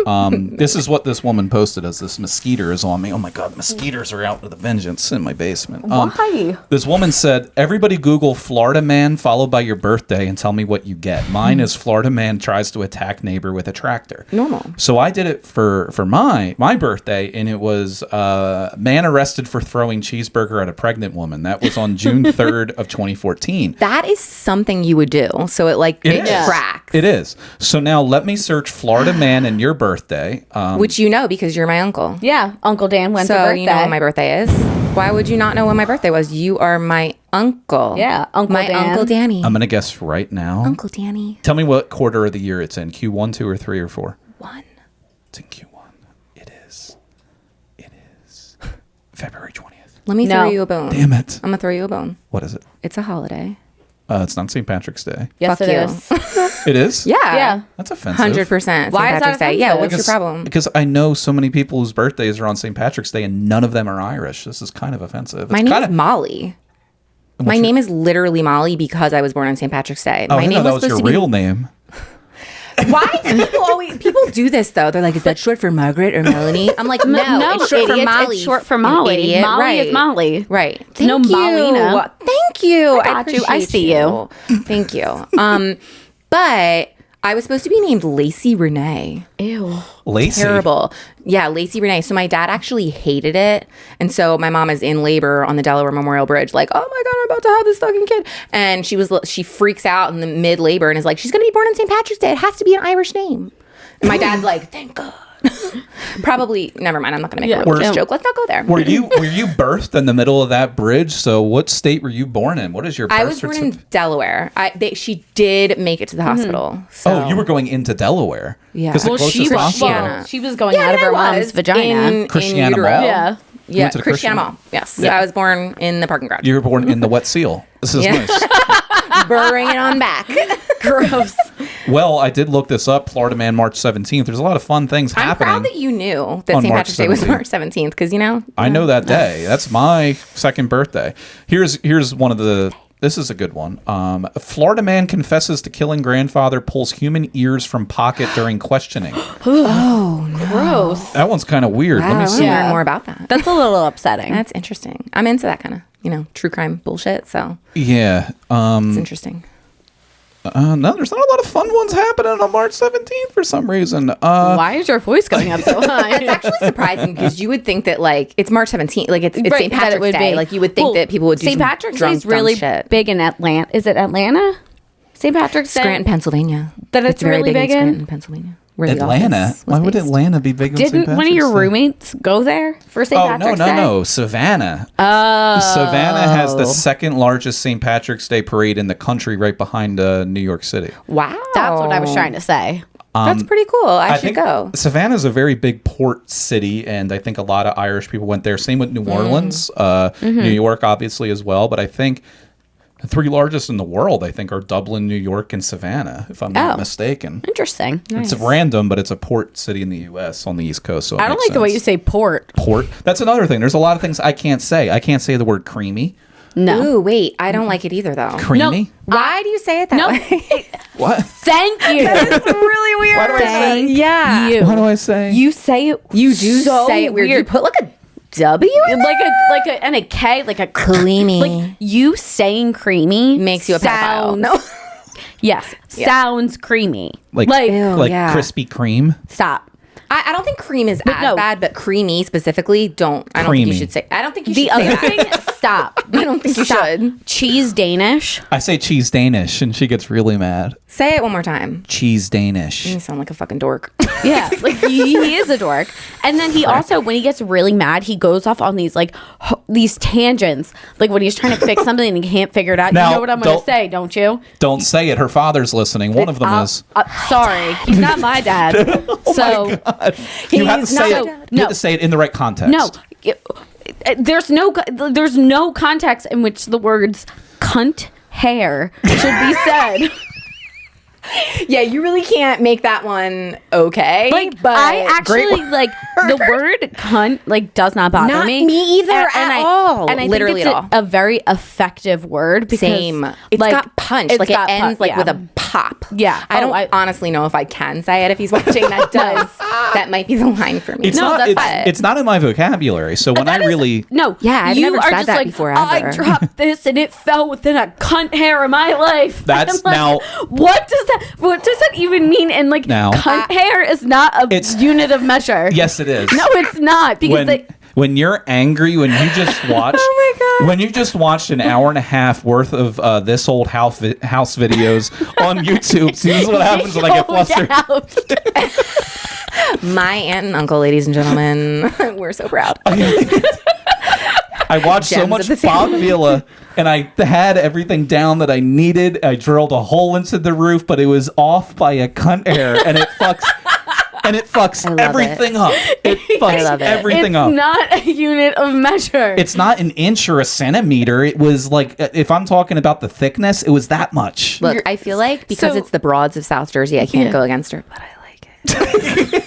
"This is what this woman posted as this mosquito is on me. Oh my god, mosquitoes are out with a vengeance in my basement." Why? This woman said, "Everybody Google Florida man followed by your birthday and tell me what you get." Mine is Florida man tries to attack neighbor with a tractor. Normal. So I did it for my birthday, and it was man arrested for throwing cheeseburger at a pregnant woman. That was on June 3rd of 2014. That is something you would do. So it is. tracks. It is. So now let me search Florida man and your birthday. Which you know because you're my uncle. Yeah, Uncle Dan went So for birthday. you know when my birthday is. Why would you not know when my birthday was? You are my uncle. Yeah, Uncle my Dan. Uncle Danny. I'm going to guess right now. Uncle Danny. Tell me what quarter of the year it's in. Q1, 2, or 3, or 4? 1. It's in Q1. It is February 20th. Let me No. throw you a bone. Damn it. I'm gonna throw you a bone. What is it? It's a holiday. It's not St. Patrick's Day. Yes, Fuck it you. is. It is? Yeah. Yeah. That's offensive. 100%. Why St. is that Patrick's Day. Yeah. offensive? What's your problem? Because I know so many people whose birthdays are on St. Patrick's Day and none of them are Irish. This is kind of offensive. My It's name kinda- is Molly. My your- name is literally Molly because I was born on St. Patrick's Day. Oh, My I name thought that was your supposed to be- real name. Why do people do this though? They're like, is that short for Margaret or Melanie? I'm like, no, it's short for idiots, Molly. It's short for you Molly. idiot. Molly right. is Molly. Right. It's no Thank you. Molina. Thank you. I got you. I appreciate see you. Thank you. But I was supposed to be named Lacey Renee. Ew. Lacey. Terrible. Yeah, Lacey Renee. So my dad actually hated it. And so my mom is in labor on the Delaware Memorial Bridge, like, oh my God, I'm about to have this fucking kid. And she freaks out in the mid-labor and is like, she's going to be born on St. Patrick's Day. It has to be an Irish name. And my dad's like, thank God. Probably, never mind. I'm not going to make a religious joke. Let's not go there. Were you birthed in the middle of that bridge? So what state were you born in? What is your birth I was born in Delaware. She did make it to the hospital. So. Oh, you were going into Delaware. Yeah. Well, she was going out of her mom's vagina. Christiana utero. Mall? Yeah. Yeah, went to the Christiana Christian- Mall. Yes. Yeah. I was born in the parking garage. You were born in the Wet Seal. This is nice. Bring it on back. Gross. Well, I did look this up. Florida Man, March 17th. There's a lot of fun things I'm happening. proud that you knew that on St. March Patrick's Day was 17th. March 17th because, I know that day. That's my second birthday. Here's one of the... This is a good one. Florida man confesses to killing grandfather, pulls human ears from pocket during questioning. Gross. That one's kind of weird. Wow, Let me I see. want to learn more about that. That's a little upsetting. That's interesting. I'm into that kind of, true crime bullshit. So Yeah. it's interesting. No, there's not a lot of fun ones happening on March 17th for some reason. Why is your voice going up so high? It's actually surprising because you would think that it's March 17th, it's Right, St. that Patrick's it would Day. be. Like you would think that people would do St. some Patrick's Day drunk, is really dumb shit. big in Atlanta. Is it Atlanta? St. Patrick's Day. Scranton, Pennsylvania. That it's very really big in? Scranton, Pennsylvania. Where the Atlanta? office was Why would based. Atlanta be big on St. Didn't Patrick's one of your Day? roommates go there for St. Oh, Patrick's no, Day? no. Savannah. Oh. Savannah has the second largest St. Patrick's Day parade in the country right behind New York City. Wow. That's what I was trying to say. That's pretty cool. I should think go. Savannah's a very big port city, and I think a lot of Irish people went there. Same with New Orleans, New York, obviously, as well. But I think the three largest in the world, I think, are Dublin, New York, and Savannah, if I'm not mistaken. Interesting. It's random, but it's a port city in the U.S. on the East Coast. So I don't like the way you say port. port. That's another thing. There's a lot of things I can't say. I can't say the word creamy. No. Ooh, wait. I don't like it either, though. Creamy? Why do you say it that No. way? What? Thank you. It's really weird. Why do I say? Thank Yeah. you. What do I say? You say it. You do so say it weird. You put a W in like there? and a K, like a Creamy. Like you saying creamy Makes you a pedophile. sounds, No. Yes, sounds creamy. Like Ew, yeah. Krispy Kreme? Stop. I don't think cream is as no. bad, but creamy specifically, I don't think Creamy. you should say. I don't think you The should say other that. thing, stop. I don't think you Stop. should. Cheese Danish. I say cheese Danish, and she gets really mad. Say it one more time. Cheese Danish. You sound like a fucking dork. Yeah, like he is a dork. And then he also, when he gets really mad, he goes off on these these tangents. Like when he's trying to fix something and he can't figure it out. Now, you know what I'm going don't- to say, don't you? Don't say it. Her father's listening. One of them is. Sorry, he's not my dad. So You have to say not- it. You no. have to say it in the right context. no, there's no context in which the words "cunt," "hair" should be said. Yeah, you really can't make that one okay. But I actually the word "cunt" does not bother Not me. me either at all. And I Literally think at it's a very effective word because Same. It's got punch. it's It got ends punch, with a pop. Yeah. I don't honestly know if I can say it if he's watching. That does. That might be the line for me. It's No, not. that's it's, fine. it's not in my vocabulary. So when I really. No, Yeah, I've you never are said just that like, before, I ever. dropped this and it fell within a cunt hair of my life. That's I'm like, now- What does that even mean? And Now- cunt hair is not a It's- unit of measure. Yes, it is. No, it's not because When you're angry, when you just watched, Oh my God. when you just watched an hour and a half worth of this old house videos on YouTube, see, this is what happens when I get flustered. My aunt and uncle, ladies and gentlemen, we're so proud. I watched so Gems much of the Bob family. Vila, and I had everything down that I needed. I drilled a hole into the roof, but it was off by a cunt hair, and it fucks. And it fucks love everything up. It fucks love it. everything it's up. not a unit of measure. It's not an inch or a centimeter. It was like, if I'm talking about the thickness, it was that much. Look, I feel like because So- it's the broads of South Jersey, I can't go against her, but I like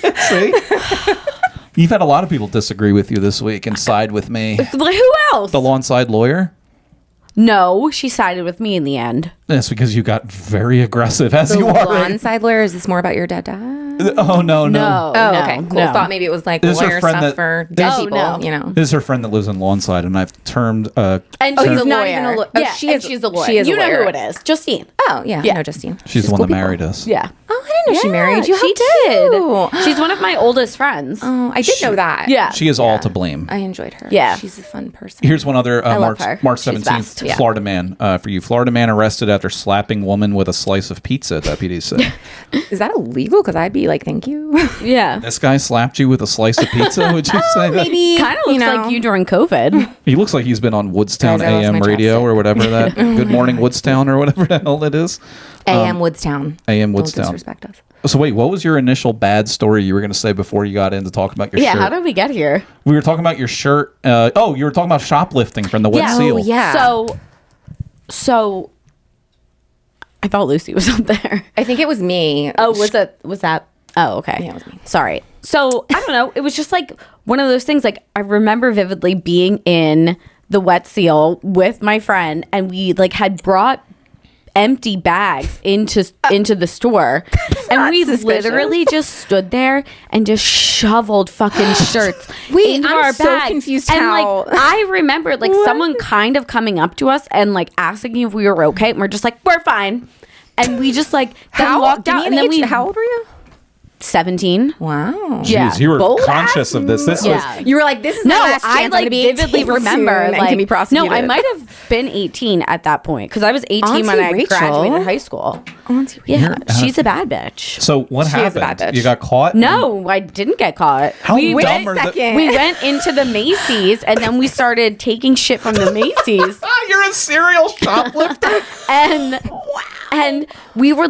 it. See? You've had a lot of people disagree with you this week and side with me. Like who else? The lawn side lawyer? No, she sided with me in the end. That's because you got very aggressive, as The you are. lawn side lawyer, is this more about your dad? Oh, no. No. Oh, no, okay, cool. no. Thought maybe it was like This is her lawyer friend stuff that- for this- dead Oh, people, no. you know. This is her friend that lives in Lawnside, and I've termed... And Oh, she's he's a not lawyer. even a yeah, she and is- she's a lawyer. she is a you know lawyer. who it is. Justine. Oh, yeah, Yeah. I know Justine. she's the one that married us. Yeah. Oh, I didn't know she married you. How She cute. did. She's one of my oldest friends. Oh, I did know that. Yeah. She is all to blame. I enjoyed her. Yeah. She's a fun person. Here's one other love her. March She's 17th, best. Yeah. Florida man. For you, Florida man arrested after slapping woman with a slice of pizza, deputies say. Is that illegal? Because I'd be like, thank you. Yeah. This guy slapped you with a slice of pizza, would you say that? Maybe. Kind of looks like you during COVID. He looks like he's been on Woodstown Guys, I lost AM my radio chapstick. or whatever that. Good Morning Woodstown or whatever the hell it is. AM Woodstown. AM Don't Woodstown. disrespect us. So wait, what was your initial bad story you were going to say before you got into talking about your Yeah, shirt? how did we get here? We were talking about your shirt. You were talking about shoplifting from the Wet Yeah. Seal. Oh, yeah. So I thought Lucy was up there. I think it was me. Oh, was that? Oh, okay. Yeah, it was me. Sorry. So I don't know. It was just like one of those things. Like I remember vividly being in the Wet Seal with my friend, and we like had brought empty bags into the store, and we literally just stood there and just shoveled fucking shirts into I'm our so bags. confused And how- like I remember like someone kind of coming up to us and like asking if we were okay, and we're just like, we're fine. And we just like then walked out, and then we How old were you? 17. Wow. Yeah. Jeez, you were Bold conscious of this. This Yeah. You were like, this is No, my last chance. I I'm like gonna be vividly 18 remember soon and like can be prosecuted. no, I might have been 18 at that point because I was 18 when Auntie I Rachel? graduated high school. Auntie Yeah, she's a bad bitch. So what She is a happened? bad bitch. You got caught? No, I didn't get caught. How we dumb went, are the... second. we went into the Macy's and then we started taking shit from the Macy's You're a serial shoplifter? and we were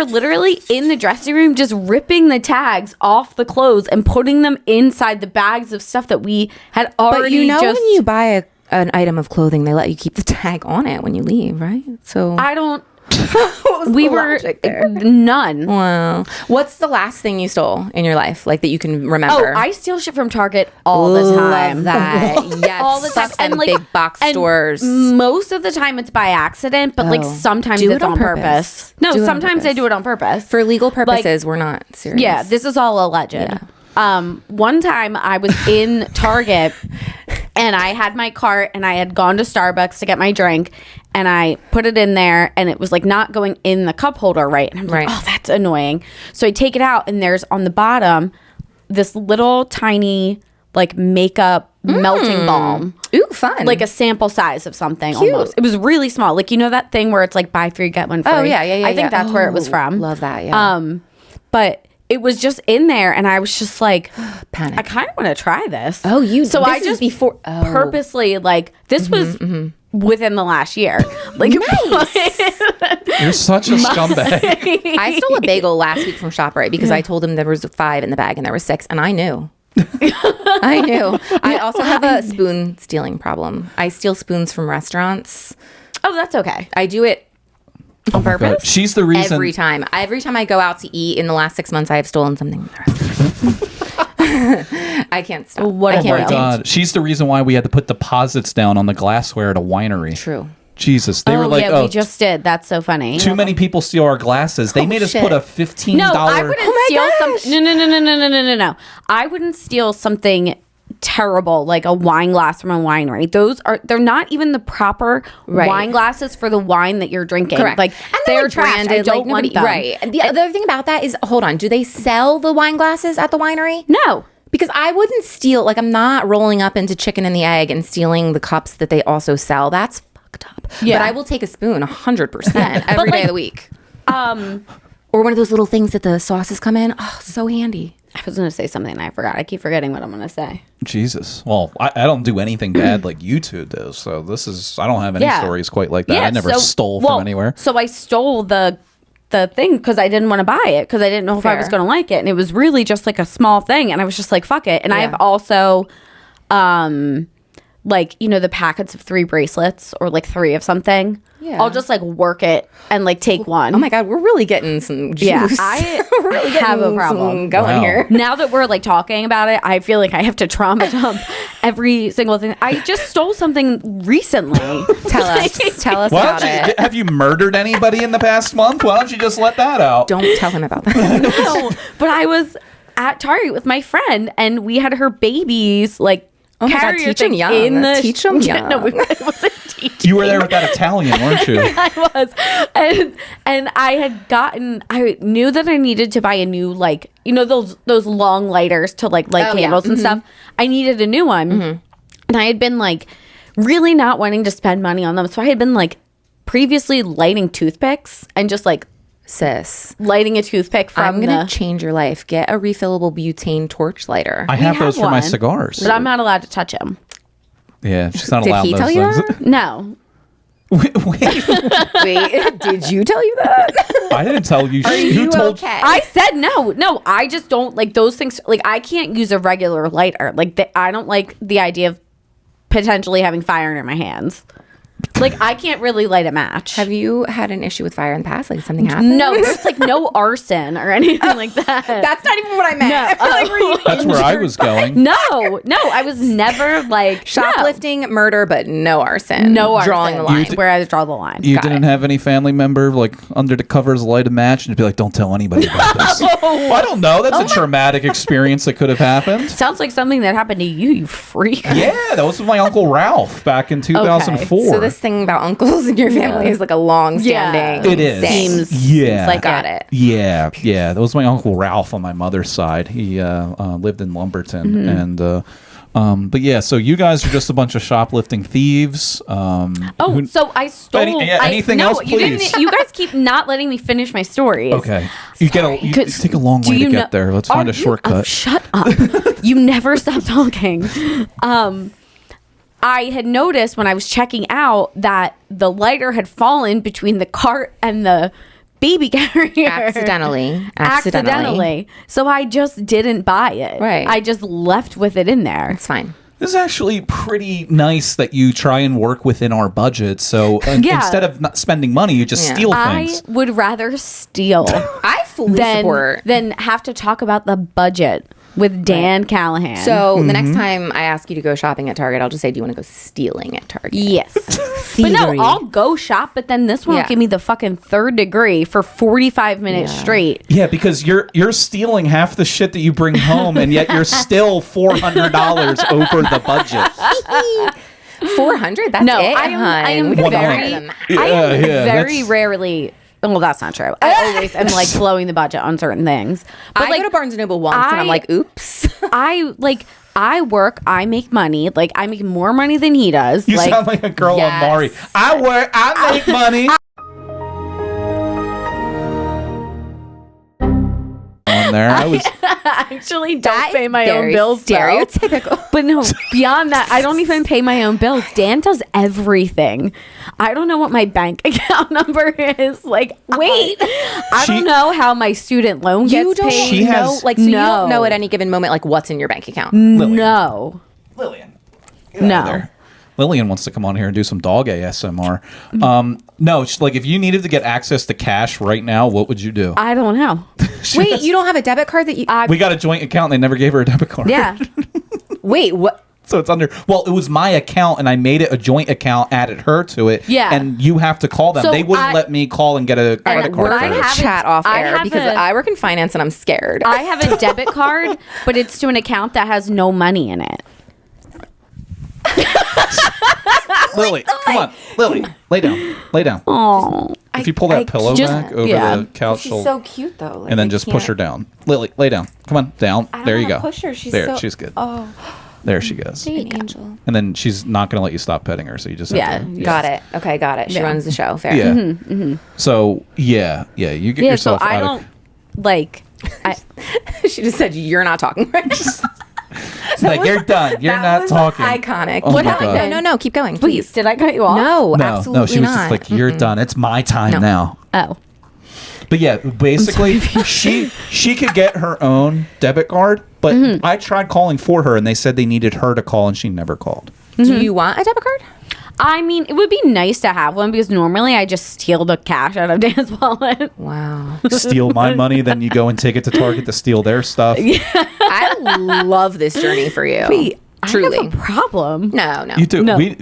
literally in the dressing room just ripping the tags off the clothes and putting them inside the bags of stuff that we had already But you know just when you buy an item of clothing, they let you keep the tag on it when you leave, right? So I don't what was we the were logic there? none. Wow. What's the last thing you stole in your life, like that you can Oh, remember? I steal shit from Target all the time. Love that. Yes. All the time. And like, big box and stores. Most of the time it's by accident, but like Oh. sometimes Do it it's on on purpose. purpose. No, Do it on sometimes I purpose. do it on purpose. For legal purposes, we're not serious. Yeah, this is all alleged. One time I was in Target and I had my cart and I had gone to Starbucks to get my drink and I put it in there and it was like not going in the cup holder right. And I'm like, Right. oh, that's annoying. So I take it out and there's on the bottom this little tiny like makeup melting balm. Ooh, fun. Like a sample size of something Cute. almost. It was really small. Like, you know that thing where it's like buy 3, get 1 free? Oh, yeah. I think that's where it was from. Love that, yeah. But it was just in there and I was just like, Panic. I kind of want to try this. Oh, you- So this I is before before- oh. purposely like this was within the last year. Like You're such a scumbag. I stole a bagel last week from ShopRite because I told him there was 5 in the bag and there were 6, and I knew. I knew. I also have a spoon stealing problem. I steal spoons from restaurants. Oh, that's okay. I do it on God, purpose. she's the reason. Every time. Every time I go out to eat in the last 6 months, I have stolen something from the restaurant. I can't stop. What I a can't Oh my help. God. She's the reason why we had to put deposits down on the glassware at a winery. True. Jesus. They were like, yeah, we just did. That's so funny. too many people steal our glasses. They made us shit. put a $15. No, I wouldn't Oh my steal gosh. something. No. I wouldn't steal something terrible like a wine glass from a winery. They're not even the proper wine glasses for the wine that you're drinking. Correct. Like And they're trash. I don't want them. Right. And the other thing about that is, hold on, do they sell the wine glasses at the winery? No. Because I wouldn't steal, like I'm not rolling up into Chicken and the Egg and stealing the cups that they also sell. That's fucked up. Yeah. But I will take a spoon 100% every day of the week. Um, Or one of those little things that the sauces come in. Oh, so handy. I was going to say something and I forgot. I keep forgetting what I'm going to say. Jesus. Well, I don't do anything bad like you two do. So I don't have any Yeah. stories quite like that. I never stole from anywhere. So I stole the thing because I didn't want to buy it because I didn't know if I was Fair. going to like it. And it was really just like a small thing. And I was just like, fuck it. And I Yeah. have also, like, you know, the packets of 3 bracelets or like 3 of something. Yeah. I'll just like work it and like take one. Oh my God, we're really getting some juice. Yeah, I We're really have a getting problem. some going Wow. here. Now that we're like talking about it, I feel like I have to trauma dump every single thing. I just stole something recently. Tell us Why about don't you, it. have you murdered anybody in the past month? Why don't you just let that out? Don't tell him about that. No, but I was at Target with my friend and we had her babies like Oh my God, carrier teach 'em thing young. in the Teach 'em young. No, it wasn't teaching. You were there with that Italian, weren't you? I was, and I knew that I needed to buy a new, like, you know, those long lighters to like light candles and stuff. I needed a new one, and I had been like really not wanting to spend money on them, so I had been like previously lighting toothpicks and just like Sis, lighting a toothpick from I'm gonna change your life. Get a refillable butane torch lighter. I have those for my one, cigars. but I'm not allowed to touch them. Yeah, she's not Did allowed he those tell you things. that? No. Wait, Wait, did you tell you that? I didn't tell you. Are Who you told okay? I said no. I just don't like those things. Like, I can't use a regular lighter. Like, I don't like the idea of potentially having fire in my hands. Like, I can't really light a match. Have you had an issue with fire in the past? Like something happened? No, there's like no arson or anything like that. That's not even what I meant. No. I feel like we're That's where I was going. No, I was never like shoplifting, murder, but no arson. No arson. Drawing the line. Where I draw the line. You Got didn't have any family member like under the covers light a match and be like, "Don't tell anybody about this." Well, I don't know. That's a traumatic experience that could have happened. Sounds like something that happened to you freak. Yeah, that was with my Uncle Ralph back in 2004. So this thing about uncles in your family is like a long-standing It is. thing. Yeah. like Got it. Yeah. That was my Uncle Ralph on my mother's side. He lived in Lumberton. And but yeah, so you guys are just a bunch of shoplifting thieves. So I stole anything else, please? You guys keep not letting me finish my stories. Okay. You take a long way to get there. Let's find a shortcut. Shut up. You never stop talking. I had noticed when I was checking out that the lighter had fallen between the cart and the baby carrier. Accidentally. So I just didn't buy it. Right. I just left with it in there. It's fine. This is actually pretty nice that you try and work within our budget. So instead of not spending money, you just steal things. I would rather steal I fully support. than have to talk about the budget with Dan Callahan. So the next time I ask you to go shopping at Target, I'll just say, do you want to go stealing at Target? yes. But no, I'll go shop, but then this one will give me the fucking third degree for 45 minutes straight. Yeah, because you're stealing half the shit that you bring home, and yet you're still $400 over the budget. $400? That's it, I am We can very, do better than that. I am very that's- rarely. Well, that's not true. I always am like blowing the budget on certain things. But I go to Barnes & Noble once and I'm like, oops. I work, I make money. Like, I make more money than he does. You sound like a girl on Maury. I work, I make money. On there, I was actually don't pay my own bills. Stereotypical. But no, beyond that, I don't even pay my own bills. Dan does everything. I don't know what my bank account number is. Like, wait, I don't know how my student loan gets paid. You don't know at any given moment like what's in your bank account. No. Lillian. No. Lillian wants to come on here and do some dog ASMR. No, like if you needed to get access to cash right now, what would you do? I don't know. Wait, you don't have a debit card that you... we got a joint account and they never gave her a debit card. Yeah. Wait, what? So it's under... Well, it was my account and I made it a joint account, added her to it. Yeah. And you have to call them. So they wouldn't let me call and get a credit card. We're for going it. to chat off I air have because I work in finance and I'm scared. I have a debit card, but it's to an account that has no money in it. Lily, come on. Lily, lay down. Oh. If you pull that pillow just- back over yeah. the couch, She's so cute though. Like, and then I just can't- push her down. Lily, lay down. Come on, down. I don't There you wanna go. push her. She's there, so- she's good. Oh, There she goes. sweet angel. And then she's not going to let you stop petting her, so you just have to, Got it. Okay, got it. She runs the show. Fair. Yeah. So yeah, you get yourself so I out don't of. like. She just said, "You're not talking right." It's like you're done. You're That not was talking. Iconic. Oh what my happened? God. No. Keep going, Please, please. did I cut you off? No, No, absolutely no, she was not. just like, "You're done. It's my time No. now." Oh. But yeah, basically, she could get her own debit card, but I tried calling for her, and they said they needed her to call, and she never called. Do you want a debit card? I mean, it would be nice to have one because normally I just steal the cash out of Dan's wallet. Wow. Steal my money, then you go and take it to Target to steal their stuff. I love this journey for you. Wait, Truly. I have a problem. No. You do. No. We,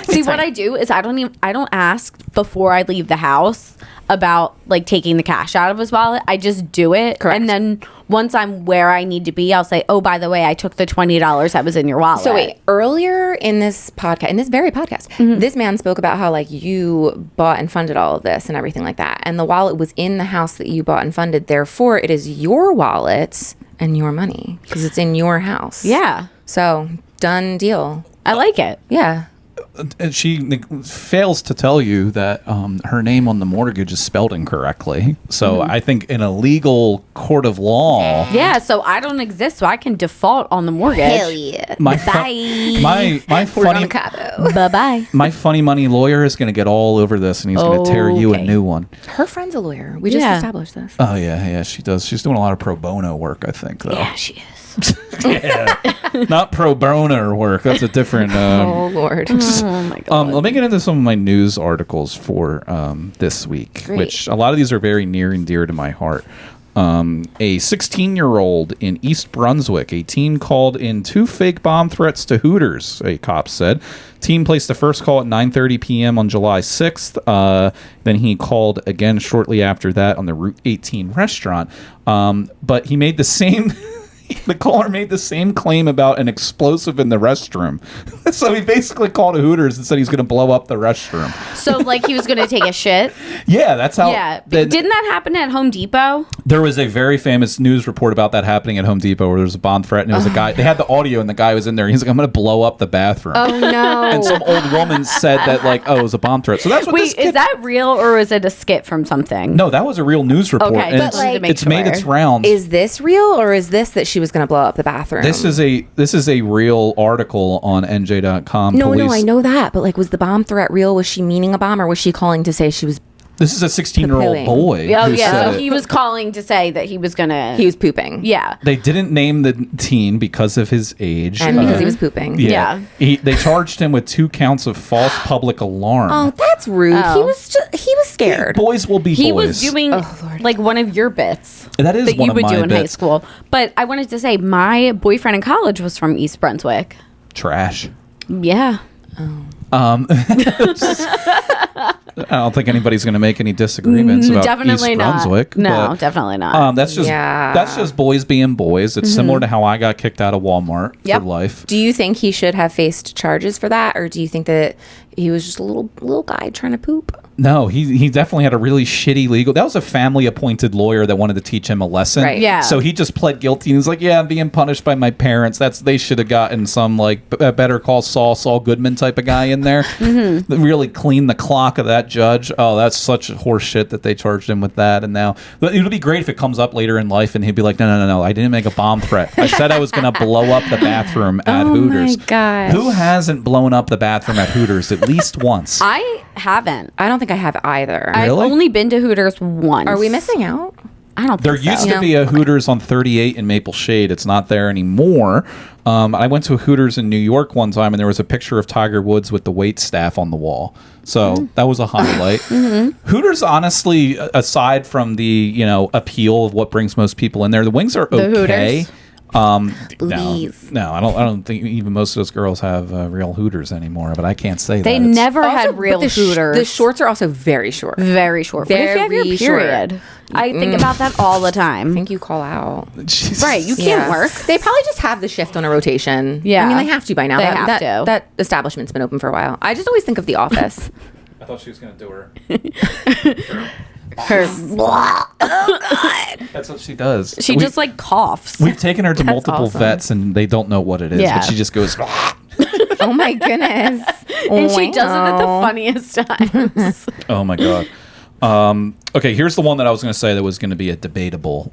See, See, what I do is I don't ask before I leave the house about like taking the cash out of his wallet. I just do it. Correct. And then once I'm where I need to be, I'll say, oh, by the way, I took the $20 that was in your wallet. So wait, earlier in this podcast, in this very podcast, this man spoke about how like you bought and funded all of this and everything like that. And the wallet was in the house that you bought and funded. Therefore, it is your wallet and your money because it's in your house. Yeah. So done deal. I like it. Yeah. And she fails to tell you that her name on the mortgage is spelled incorrectly. So I think in a legal court of law, Yeah, so I don't exist, so I can default on the mortgage. Hell yeah. my Bye. my funny Bye-bye. my funny money lawyer is going to get all over this, and he's going to tear you a Okay. new one. Her friend's a lawyer. We just Yeah. established this. Oh yeah, she does. She's doing a lot of pro bono work, I think, though. Yeah, she is. Not pro bono work. That's a different. Oh, Lord. Oh, my God. Let me get into some of my news articles for this week, Great. which a lot of these are very near and dear to my heart. A 16-year-old in East Brunswick, a teen called in 2 fake bomb threats to Hooters, a cop said. Teen placed the first call at 9:30 p.m. on July 6th. Then he called again shortly after that on the Route 18 restaurant. But he made the same... The caller made the same claim about an explosive in the restroom. So he basically called a Hooters and said he's going to blow up the restroom. So, like, he was going to take a shit? Yeah, that's how... Yeah. Didn't that happen at Home Depot? There was a very famous news report about that happening at Home Depot where there was a bomb threat and it was a guy... They had the audio and the guy was in there. He's like, I'm going to blow up the bathroom. Oh, no. And some old woman said that, like, oh, it was a bomb threat. So that's what this Wait, kid... is that real or is it a skit from something? No, that was a real news report. Okay, and but, like, it's made its rounds. Is this real or is this that she was going to blow up the bathroom? This is a real article on NJ.com. No, I know that. But like, was the bomb threat real? Was she meaning a bomb or was she calling to say she was... This is a 16-year-old Poo-pooing. boy. Oh, who yeah. said So it. he was calling to say that he was going to... He was pooping. Yeah. They didn't name the teen because of his age. And because he was pooping. Yeah. They charged him with 2 counts of false public alarm. Oh, that's rude. Oh. He was scared. Boys will be He boys. was doing Lord. like one of your bits That is that one you of would my do in high bits. school. But I wanted to say my boyfriend in college was from East Brunswick. Trash. Yeah. I don't think anybody's going to make any disagreements about Definitely East not. Brunswick. No, but, definitely not. that's just Yeah. that's just boys being boys. It's similar to how I got kicked out of Walmart Yep. for life. Do you think he should have faced charges for that? Or do you think that he was just a little guy trying to poop? No, he definitely had a really shitty legal. That was a family appointed lawyer that wanted to teach him a lesson. Right. Yeah. So he just pled guilty and he's like, "Yeah, I'm being punished by my parents." They should have gotten some like Better Call Saul Goodman type of guy in there. That really clean the clock of that judge. Oh, that's such horse shit that they charged him with that. And now, but it would be great if it comes up later in life and he'd be like, "No, I didn't make a bomb threat. I said I was going to blow up the bathroom at Hooters." my gosh. Who hasn't blown up the bathroom at Hooters at least once? I haven't. I don't think I have either. I've Really? only been to Hooters once. Are we missing out? I don't There think so. used to be a Hooters on 38 in Maple Shade. It's not there anymore. I went to a Hooters in New York one time, and there was a picture of Tiger Woods with the wait staff on the wall. So that was a highlight. Hooters, honestly, aside from the appeal of what brings most people in there, the wings are okay. Hooters? No, I don't think even most of those girls have real Hooters anymore. But I can't say They that. It's- never had real the Hooters. The shorts are also very short. Very short. What if you have your Very short. period? I think about that all the I time. think you call out. Jesus. Right, you can't work. They probably just have the shift on a rotation. Yeah. I mean, they have to by now. They that, have that, to. That establishment's been open for a while. I just always think of The Office. I thought she was going to do her. Her, That's what she does. she We- just like coughs. We've taken her to multiple awesome. vets and they don't know what it is, Yeah. but she just goes. Oh my goodness. And she does it at the Wow. funniest times. Oh my god. Okay, here's the one that I was going to say that was going to be a debatable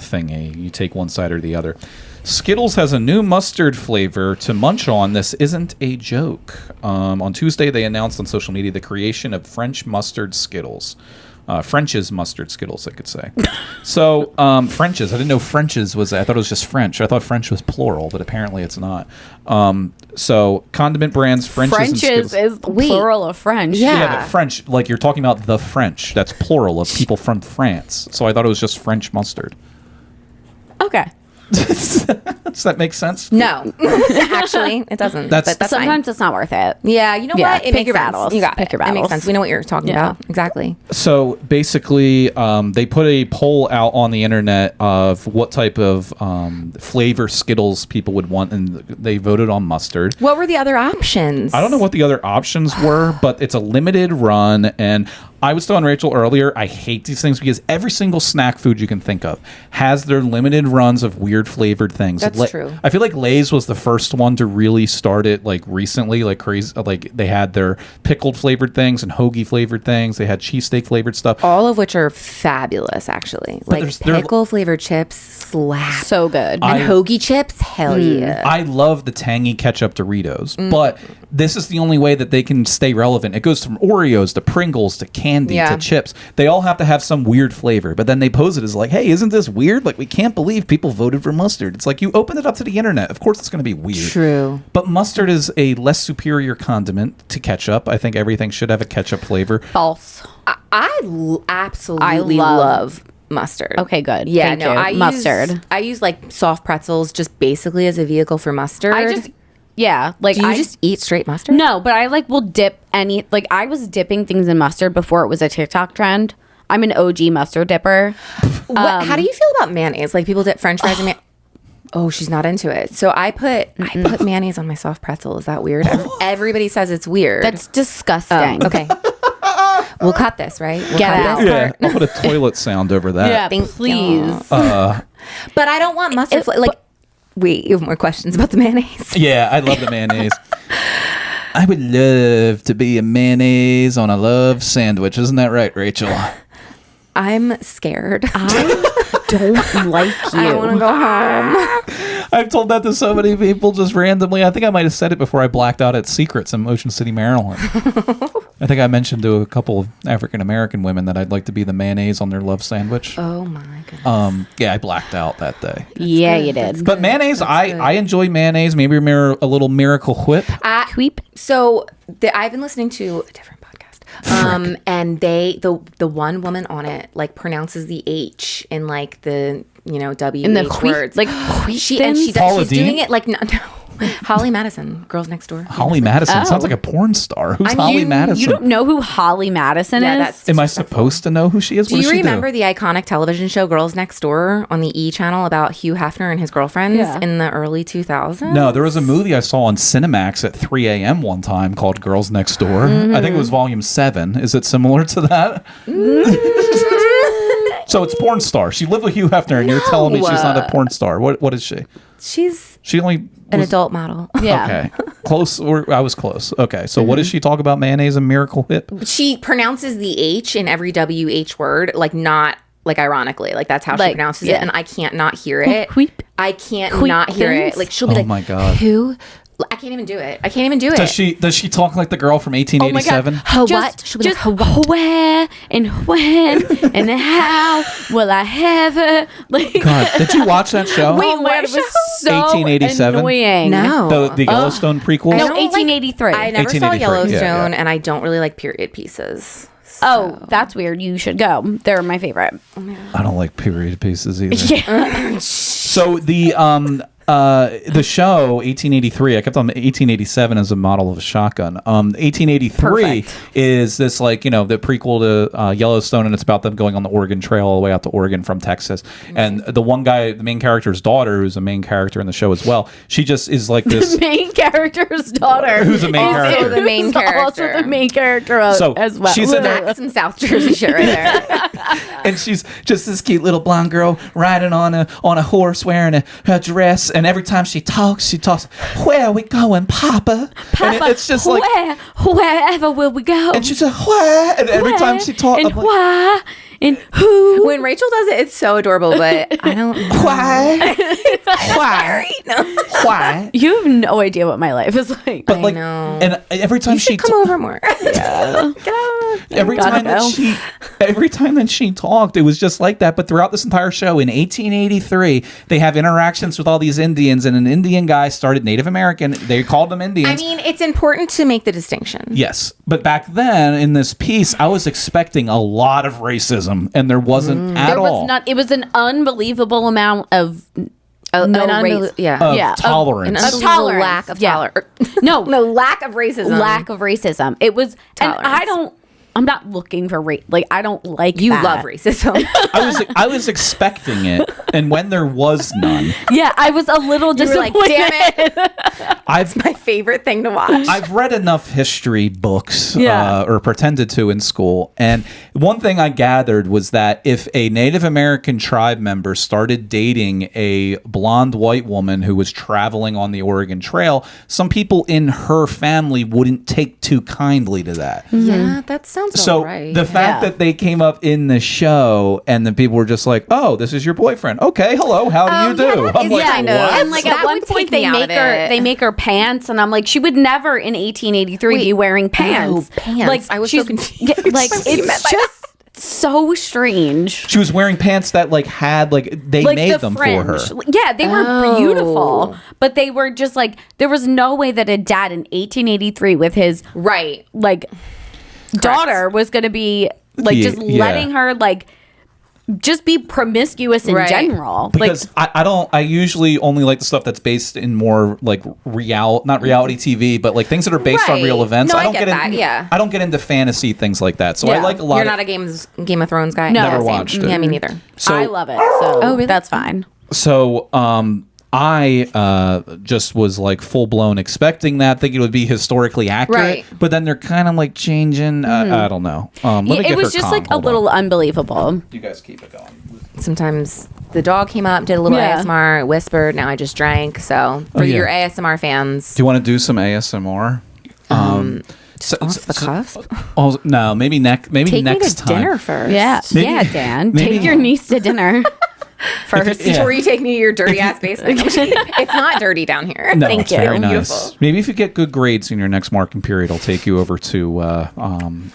thing. You take one side or the other. Skittles has a new mustard flavor to munch on. This isn't a joke. On Tuesday, they announced on social media the creation of French mustard Skittles. French's mustard Skittles, I could say. So, French's. I didn't know French's was... I thought it was just French. I thought French was plural, but apparently it's not. So, condiment brands, French's and French's Skittles. is the plural of French. Yeah. Yeah, but French, like you're talking about the French. That's plural of people from France. So I thought it was just French mustard. Okay. Does that make sense? No, actually, it doesn't. That's Sometimes it's not worth it. Yeah, you know Yeah, what? It pick makes your sense. battles. You got Pick it. your It makes battles. sense. We know what you're talking Yeah. about. Exactly. So basically, they put a poll out on the internet of what type of flavor Skittles people would want, and they voted on mustard. What were the other options? I don't know what the other options were, but it's a limited run. And I was telling Rachel earlier, I hate these things because every single snack food you can think of has their limited runs of weird flavored things. That's true. I feel like Lay's was the first one to really start it like recently, like crazy. Like they had their pickled flavored things and hoagie flavored things. They had cheesesteak flavored stuff. All of which are fabulous, actually. Like they're- pickle flavored chips slap. So good. And hoagie chips, hell yeah. I love the tangy ketchup Doritos, but this is the only way that they can stay relevant. It goes from Oreos to Pringles to candy Yeah. to chips. They all have to have some weird flavor, but then they pose it as like, hey, isn't this weird? Like, we can't believe people voted for mustard. It's like you open it up to the internet. Of course it's going to be weird. True. But mustard is a less superior condiment to ketchup. I think everything should have a ketchup flavor. False. Absolutely I love- love mustard. Okay, good. Yeah, Thank no, you. Mustard. I use like soft pretzels just basically as a vehicle for mustard. Like Do you I just eat straight mustard? No, but I will dip I was dipping things in mustard before it was a TikTok trend. I'm an OG mustard dipper. How do you feel about mayonnaise? Like people dip French fries in mayonnaise. Oh, she's not into it. So I put mayonnaise on my soft pretzel. Is that weird? Everybody says it's weird. That's disgusting. Okay. We'll cut this, right? We'll Get cut out. this Yeah, part. I'll put a toilet sound over that. Yeah, Thank please. But I don't want mustard. Wait, you have more questions about the mayonnaise? Yeah, I love the mayonnaise. I would love to be a mayonnaise on a love sandwich. Isn't that right, Rachel? I'm scared. I don't like you. I want to go home. I've told that to so many people just randomly. I think I might have said it before I blacked out at Secrets in Ocean City, Maryland. I think I mentioned to a couple of African American women that I'd like to be the mayonnaise on their love sandwich. Oh my goodness. Yeah, I blacked out that day. Yeah, you did. But mayonnaise, I enjoy mayonnaise. Maybe a little Miracle Whip. Tweep. So I've been listening to a different podcast. And the one woman on it like pronounces the H in like the W In the H words. like she's Paula doing Deen? it like no. Holly Madison, Girls Next Door. Holly Madison Oh. sounds like a porn star. Who's Holly Madison? You don't know who Holly Madison Yeah, is? that's Am I supposed to know who she is? Do What does you she remember the iconic television show Girls Next Door on the E! Channel about Hugh Hefner and his girlfriends Yeah. in the early 2000s? No, there was a movie I saw on Cinemax at 3 a.m. one time called Girls Next Door. I think it was volume 7. Is it similar to that? So it's porn star. She lived with Hugh Hefner, and you're telling me she's not a porn star. What is she? She's only an adult model. Yeah. Okay, close. I was close. Okay, so what does she talk about? Mayonnaise and Miracle Whip. She pronounces the H in every WH word, like not like ironically. Like that's how she Like, pronounces yeah. it, and I can't not hear it. Whip. I can't Whip not hear things. it. Like she'll be Oh like, my God. who? I can't even do it. I can't even do Does it. she talk like the girl from Oh my 1887? God. Just where and when and how will I have her? Like, God, did you watch that show? wait, what? It was so 1887? annoying. No. the Yellowstone prequel. I No, don't like- 1883. I never saw 1883, Yellowstone, yeah. and I don't really like period pieces. Oh, that's weird. You should go. They're my favorite. I don't like period pieces either. Yeah. So the show 1883. I kept on 1887 as a model of a shotgun. 1883 Perfect. is this the prequel to Yellowstone, and it's about them going on the Oregon Trail all the way out to Oregon from Texas. And the one guy, the main character's daughter, who's a main character in the show as well, she just is like this. The main character's daughter. Who's the main is character? The main Also character. the main character So, as well. she's in there- That's some South Jersey shit right there. And she's just this cute little blonde girl riding on a horse, wearing a dress. And every time she talks, "Where are we going, Papa?" And it's just like, wherever will we go? and she's like, "Where?" And every time she talks, and I'm like, why and who? When Rachel does it, it's so adorable, but I don't. "Why? Why? Why?" You have no idea what my life is like. But like, know. and every time You she should come over more. every Gotta time that she talked, it was just like that. But throughout this entire show, in 1883, they have interactions with all these Indians, and an Indian guy started Native American. They called them Indians. I mean, it's important to make the distinction. Yes, but back then in this piece, I was expecting a lot of racism, and there wasn't at there all. was not. It was an unbelievable amount of tolerance. An tolerance. lack of Yeah. tolerance. No, lack of racism. lack of racism. It was, Tolerance. and I'm not looking for like I don't like You that. love racism. I was expecting it, and when there was none, Yeah, I was a little You were like, disappointed. damn it. I've My favorite thing to watch. I've read enough history books, Yeah. or pretended to in school, and one thing I gathered was that if a Native American tribe member started dating a blonde white woman who was traveling on the Oregon Trail, some people in her family wouldn't take too kindly to that. Yeah, that sounds So all right. the fact Yeah. that they came up in the show and then people were just like, "Oh, this is your boyfriend. Okay, hello, how do you do?" I'm like, kind of- "What?" And like That at one would point take me out of it. they make her pants, and I'm like, she would never in 1883 be wearing pants. pants. Like I was so she's- confused. Like What you meant it's by just so strange. She was wearing pants that like had like they Like made the them fringe. for her. Yeah, they were Oh. beautiful, but they were just like there was no way that a dad in 1883 with his Right. like daughter was going to be like just Yeah. letting her like just be promiscuous in Right. general. Because I usually only like the stuff that's based in more like not reality TV, but like things that are based on Right. real events. No, I I don't get that, yeah. I don't get into fantasy things like that. So I Yeah. like a lot. You're not a Game of Thrones guy? No. Never Same. watched it. Yeah, me neither. So, I love it. So really? that's fine. So I just was like full blown expecting that, thinking it would be historically accurate, Right. but then they're kind of like changing. I don't know. Let me Yeah, get it was her just calm. like a Hold little on. unbelievable. You guys keep it going. Sometimes the dog came up, did a little Yeah. ASMR, whispered. Now I just drank. So for yeah. your ASMR fans, Do you want to do some ASMR? off the cusp. Oh no, maybe Take next me to time. dinner first. Yeah. Maybe- yeah, Dan. maybe- Take your niece to dinner first. Yeah. Before you take me to your dirty ass basement. It's not dirty down here. No, Thank it's you. very nice. Beautiful. Maybe if you get good grades in your next marking period, I'll take you over to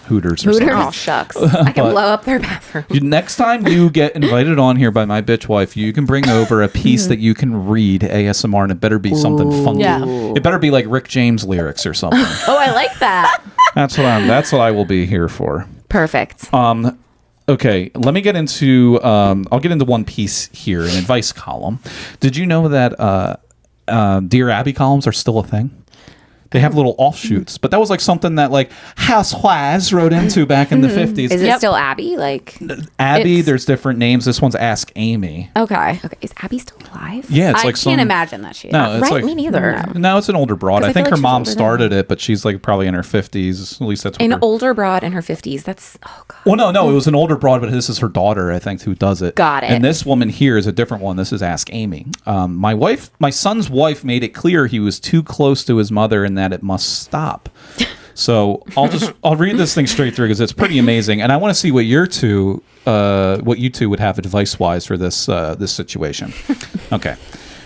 Hooters or something. Oh shucks! I can But- blow up their bathroom. Next time you get invited on here by my bitch wife, you can bring over a piece that you can read ASMR, and it better be something funky. Yeah. It better be like Rick James lyrics or something. Oh, I like that. That's what I will be here for. Perfect. Okay, let me get into. I'll get into one piece here, an advice column. Did you know that Dear Abby columns are still a thing? They have little offshoots, but that was like something that like Housewives wrote into back in the 50s. Is it Yep. still Abby? Like, Abby, It's- there's different names. This one's Ask Amy. Okay. okay, is Abby still alive? Yeah, it's I like can't imagine that she is. No, it's Right, like me neither. No, it's an older broad. 'Cause I I think feel her like she's mom older than started it, but she's like probably in her 50s. At least that's what An her- older broad in her 50s. That's god. Well, no, it was an older broad, but this is her daughter, I think, who does it. Got it. And this woman here is a different one. This is Ask Amy. My son's wife made it clear he was too close to his mother and that it must stop. So I'll read this thing straight through because it's pretty amazing, and I want to see what you two would have advice wise for this situation. Okay.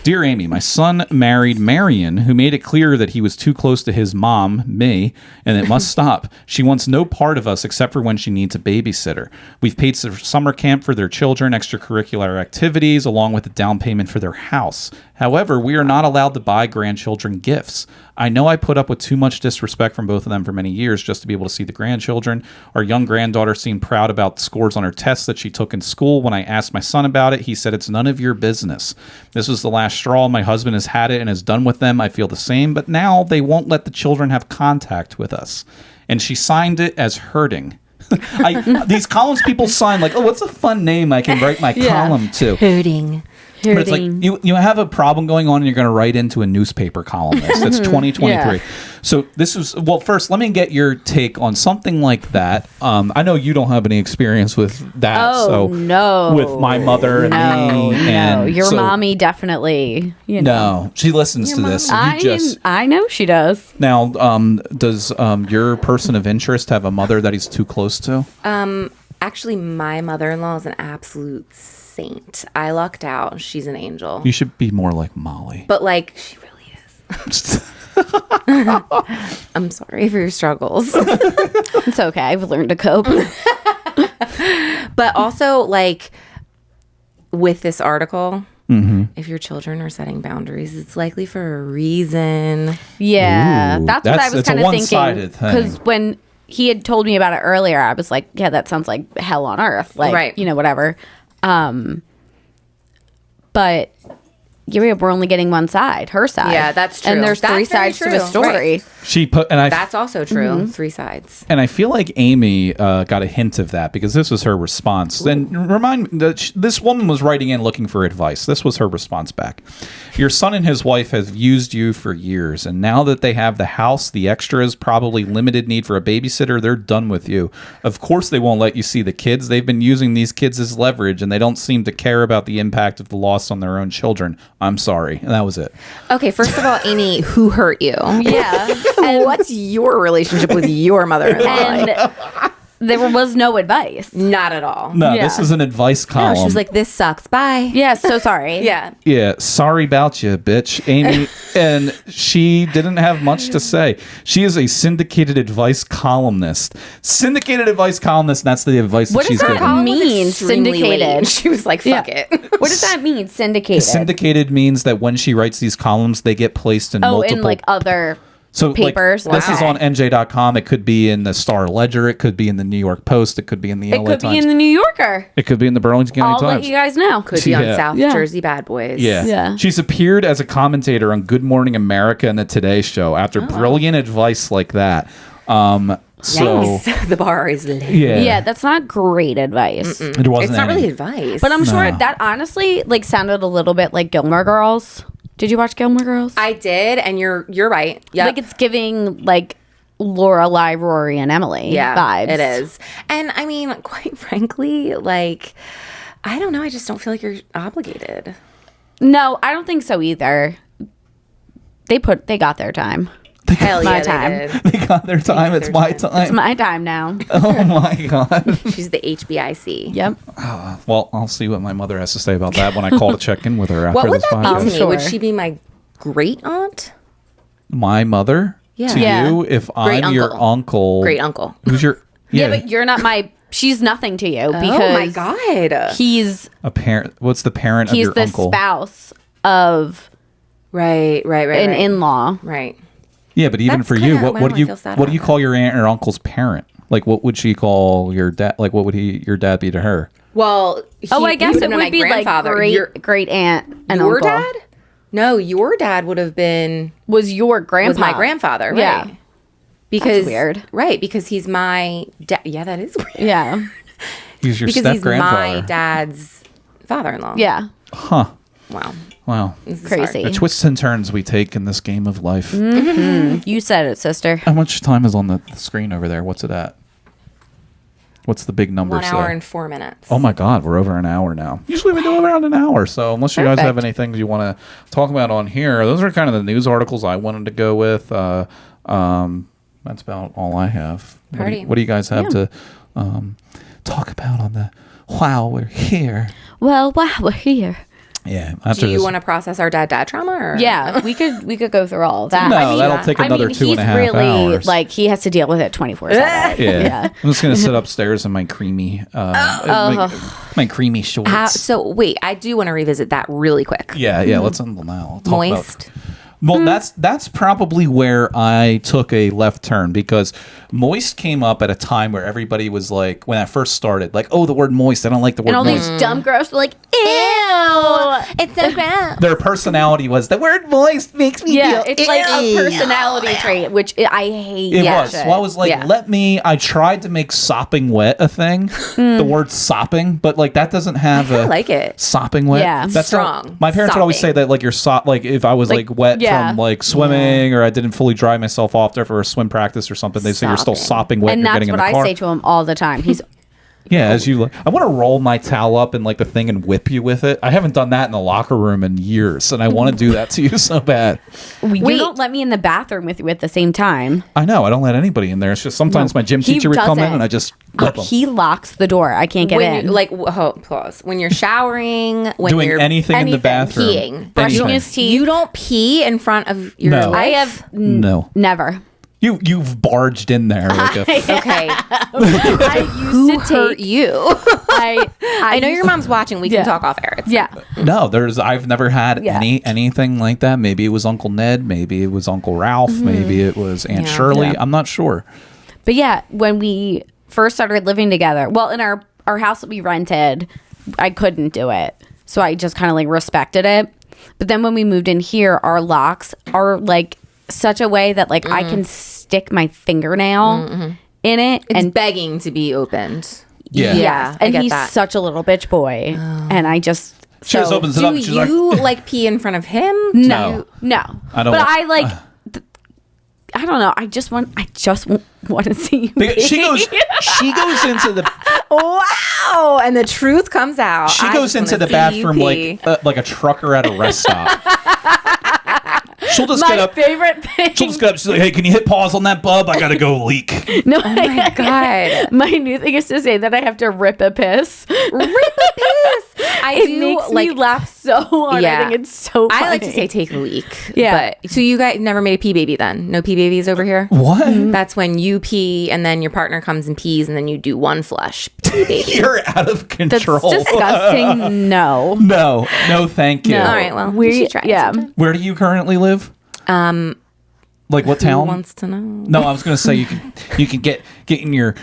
Dear Amy, my son married Marion, who made it clear that he was too close to his mom, me, and it must stop. She wants no part of us except for when she needs a babysitter. We've paid for summer camp for their children, extracurricular activities, along with the down payment for their house. However, we are not allowed to buy grandchildren gifts. I know I put up with too much disrespect from both of them for many years just to be able to see the grandchildren. Our young granddaughter seemed proud about the scores on her tests that she took in school. When I asked my son about it, he said it's none of your business. This was the last straw. My husband has had it and is done with them. I feel the same, but now they won't let the children have contact with us. And she signed it as hurting. These columns people sign like, oh, what's a fun name I can write my column to? Hurting. But it's like you have a problem going on and you're going to write into a newspaper columnist. It's 2023. Yeah. So this is, well, first, let me get your take on something like that. I know you don't have any experience with that. Oh, so no. With my mother and No, me. no. And Your so- mommy definitely. You know. No, she listens to this. I know she does. Now, does your person of interest have a mother that he's too close to? Actually, my mother-in-law is an absolute saint. I lucked out. She's an angel. You should be more like Molly. But like, she really is. I'm sorry for your struggles. It's okay. I've learned to cope. But also, like, with this article, if your children are setting boundaries, it's likely for a reason. Yeah, Ooh, that's what I was it's a kind of thinking. one-sided thing. Because when he had told me about it earlier, I was like, yeah, that sounds like hell on earth. Like, Right. you know, whatever. But yeah, we're only getting one side, her side. Yeah, that's true. And there's That's three very sides to the true. story. Right. She put, and I That's also true. 3 sides. And I feel like Amy got a hint of that because this was her response. And remind me that this woman was writing in looking for advice. This was her response back. Your son and his wife have used you for years, and now that they have the house, the extras, probably limited need for a babysitter, they're done with you. Of course they won't let you see the kids. They've been using these kids as leverage, and they don't seem to care about the impact of the loss on their own children. I'm sorry. And that was it. Okay, first of all, Amy, who hurt you? Yeah. And what's your relationship with your mother-in-law? And there was no advice. Not at all. No, Yeah. this is an advice column. No, she was like, this sucks. Bye. Yeah, so sorry. Yeah. Yeah, sorry about you, bitch. Amy, and she didn't have much to say. She is a syndicated advice columnist. Syndicated advice columnist, that's the advice What that she's does her giving. column Was mean? extremely Syndicated. late. She was like, fuck Yeah. it. What does that mean, syndicated? Syndicated means that when she writes these columns, they get placed in multiple... in like other so papers. Like, this is Wow. on NJ.com. It could be in the Star Ledger. It could be in the New York Post. It could be in the It LA could Times. be in the New Yorker. It could be in the Burlington County I'll Times. let you guys know. Could be on Yeah. South Yeah. Jersey Bad Boys. Yeah. Yeah. She's appeared as a commentator on Good Morning America and the Today Show after brilliant advice like that. So Nice. The bar is lit. yeah. Yeah, that's not great advice. It wasn't It's not any. really advice. But I'm sure No. that honestly like sounded a little bit like Gilmore Girls. Did you watch Gilmore Girls? I did, and you're right. Yeah. Like it's giving like Lorelai, Rory, and Emily vibes. It is. And I mean, quite frankly, like, I don't know. I just don't feel like you're obligated. No, I don't think so either. They got their time. Hell my yeah, time. they did. They got their time. It's my time. It's my time now. Oh my god. She's the HBIC. Yep. Well, I'll see what my mother has to say about that when I call to check in with her after What would this that podcast. be to me? Sure. Would she be my great aunt? My mother Yeah. to Yeah. you if Great I'm your uncle. Great uncle. Who's your Yeah, but you're not my. She's nothing to you because Oh my god. he's a parent. What's the parent of he's your the uncle? spouse of Right. an in-law. Right. Yeah, but even That's for you, kinda- what I do you feel sad what do you about call your aunt or uncle's parent? Like, what would she call your dad? Like, what would your dad be to her? Well, I guess it been my would be like grandfather. great aunt and Your uncle. dad? No, your dad would have been Was your grandpa? was my grandfather. Right? Yeah. Because weird. Right, because he's my dad. Yeah, that is weird. Yeah. He's your Because step he's grandfather. my dad's father-in-law. Yeah. Huh. Wow. Wow. This is Crazy. The twists and turns we take in this game of life. You said it, sister. How much time is on the screen over there? What's it at? What's the big number 1 say? hour and 4 minutes. Oh my God, we're over an hour now. Usually we do around an hour. So unless you guys have Perfect. anything you want to talk about on here, those are kind of the news articles I wanted to go with. That's about all I have. Party. What do you guys have to talk about on the while we're here? Well, wow, we're here. Yeah. Do you want to process our dad trauma? Or? Yeah, we could go through all of that. No, that'll take another 2.5 he's really hours. like he has to deal with it 24/7. Yeah. I'm just gonna sit upstairs in my creamy, my creamy shorts. So wait, I do want to revisit that really quick. Yeah. Let's end now. I'll talk Moist. Well, that's probably where I took a left turn because moist came up at a time where everybody was like, when I first started, like, oh, the word moist. I don't like the word And all moist. these dumb girls were like, ew, it's so gross. Their personality was the word moist makes me Yeah, feel. it's like a personality trait, which I hate. It that was. shit. So I was like, Yeah. I tried to make sopping wet a thing, the word sopping, but like that doesn't have I a like it. sopping wet. Yeah. That's Strong. Not, my parents would always say Sopping. that like you're like if I was like wet yeah. from like swimming or I didn't fully dry myself off there for a swim practice or something, they say you're still sopping wet. And you're that's getting what in the I car. say to him all the time. He's Yeah, as you I want to roll my towel up in like the thing and whip you with it. I haven't done that in the locker room in years, and I want to do that to you so bad. you don't let me in the bathroom with you at the same time. I know I don't let anybody in there. It's just sometimes my gym he teacher would come in doesn't. and I just whip him. He locks the door. I can't get When in. you, like, pause. When you're showering, when Doing you're anything in the bathroom, peeing, brushing Anything. his teeth. you don't pee in front of your. No. I wife? have No, never. you've barged in there like a. Okay. I used Who to hurt take. you? I know used- your mom's watching. We Yeah. can talk off air. It's Yeah. No, I've never had Yeah. anything like that. Maybe it was Uncle Ned, maybe it was Uncle Ralph, maybe it was Aunt Yeah. Shirley. Yeah. I'm not sure. But yeah, when we first started living together, well, in our house that we rented, I couldn't do it. So I just kind of like respected it. But then when we moved in here, our locks are like such a way that like I can stick my fingernail in it It's and begging to be opened. Yeah. yes, I and get he's that. such a little bitch boy, and I just She just opens it Do up. She's you like, like pee in front of him? no. I don't But wa- I like. I don't know. I just want to see you. because she pee. goes into the Wow! And the truth comes out. she I goes just into wanna the see you bathroom pee. like a trucker at a rest stop. She'll just My get up. favorite thing. She'll just get up. She's like, "Hey, can you hit pause on that, bub? I gotta go leak." No, Oh my God. my new thing is to say that I have to rip a piss. Rip a piss. It makes me laugh so hard. I think it's so funny. I like to say take a leak. Yeah. But so you guys never made a pee baby then? No pee babies over here? What? That's when you pee and then your partner comes and pees and then you do one flush. Pee baby. You're out of That's control. disgusting. No. No, thank you. All right, well, We- we should try it yeah. sometime. Where do you currently live? Like what Who town? wants to know? No, I was going to say you can get in your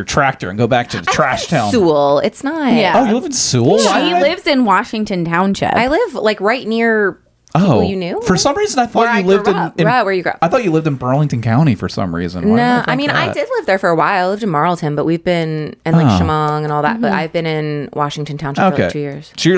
tractor and go back to the trash town. Sewell. It's not. Yeah. Oh, you live in Sewell? Why She did I- lives in Washington Township. I live like right near people you knew. For some reason, I thought Where I you lived grew up. in Right, where you grew up. I thought you lived in Burlington County for some reason. Why did No, think I mean, I that? did live there for a while. I lived in Marlton, but we've been in like Chemung and all that. But I've been in Washington Township for Okay. like 2 years. So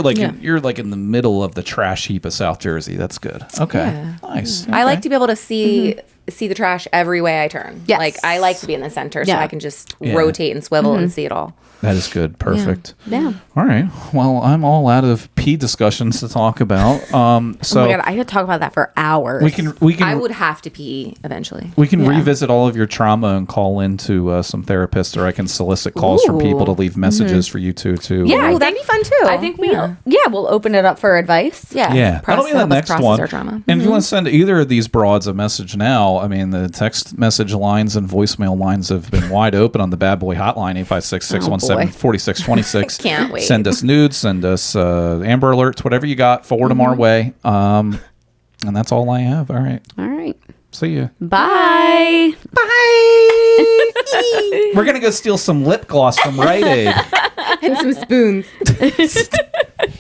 you're like in the middle of the trash heap of South Jersey. That's good. Okay. Yeah. Nice. I like to be able to see the trash every way I turn. Yes. Like I like to be in the center so Yeah. I can just Yeah. rotate and swivel and see it all. That is good. Perfect. yeah. All right. Well, I'm all out of pee discussions to talk about. So Oh my God, I could talk about that for hours. we can I would have to pee eventually. we can Yeah. revisit all of your trauma and call into some therapists, or I can solicit calls from people to leave messages for you two to. Yeah, I Ooh, that'd think- be fun too. I think we'll open it up for advice. Yeah. Yeah, that'll be the help us next process one. our trauma. And if you want to send either of these broads a message now, I mean, the text message lines and voicemail lines have been wide open on the Bad Boy Hotline, 856-617-4626. Can't wait. Send us nudes, send us Amber Alerts, whatever you got, forward them our way. And that's all I have. All right. All right. See ya. Bye. We're going to go steal some lip gloss from Rite Aid. And some spoons.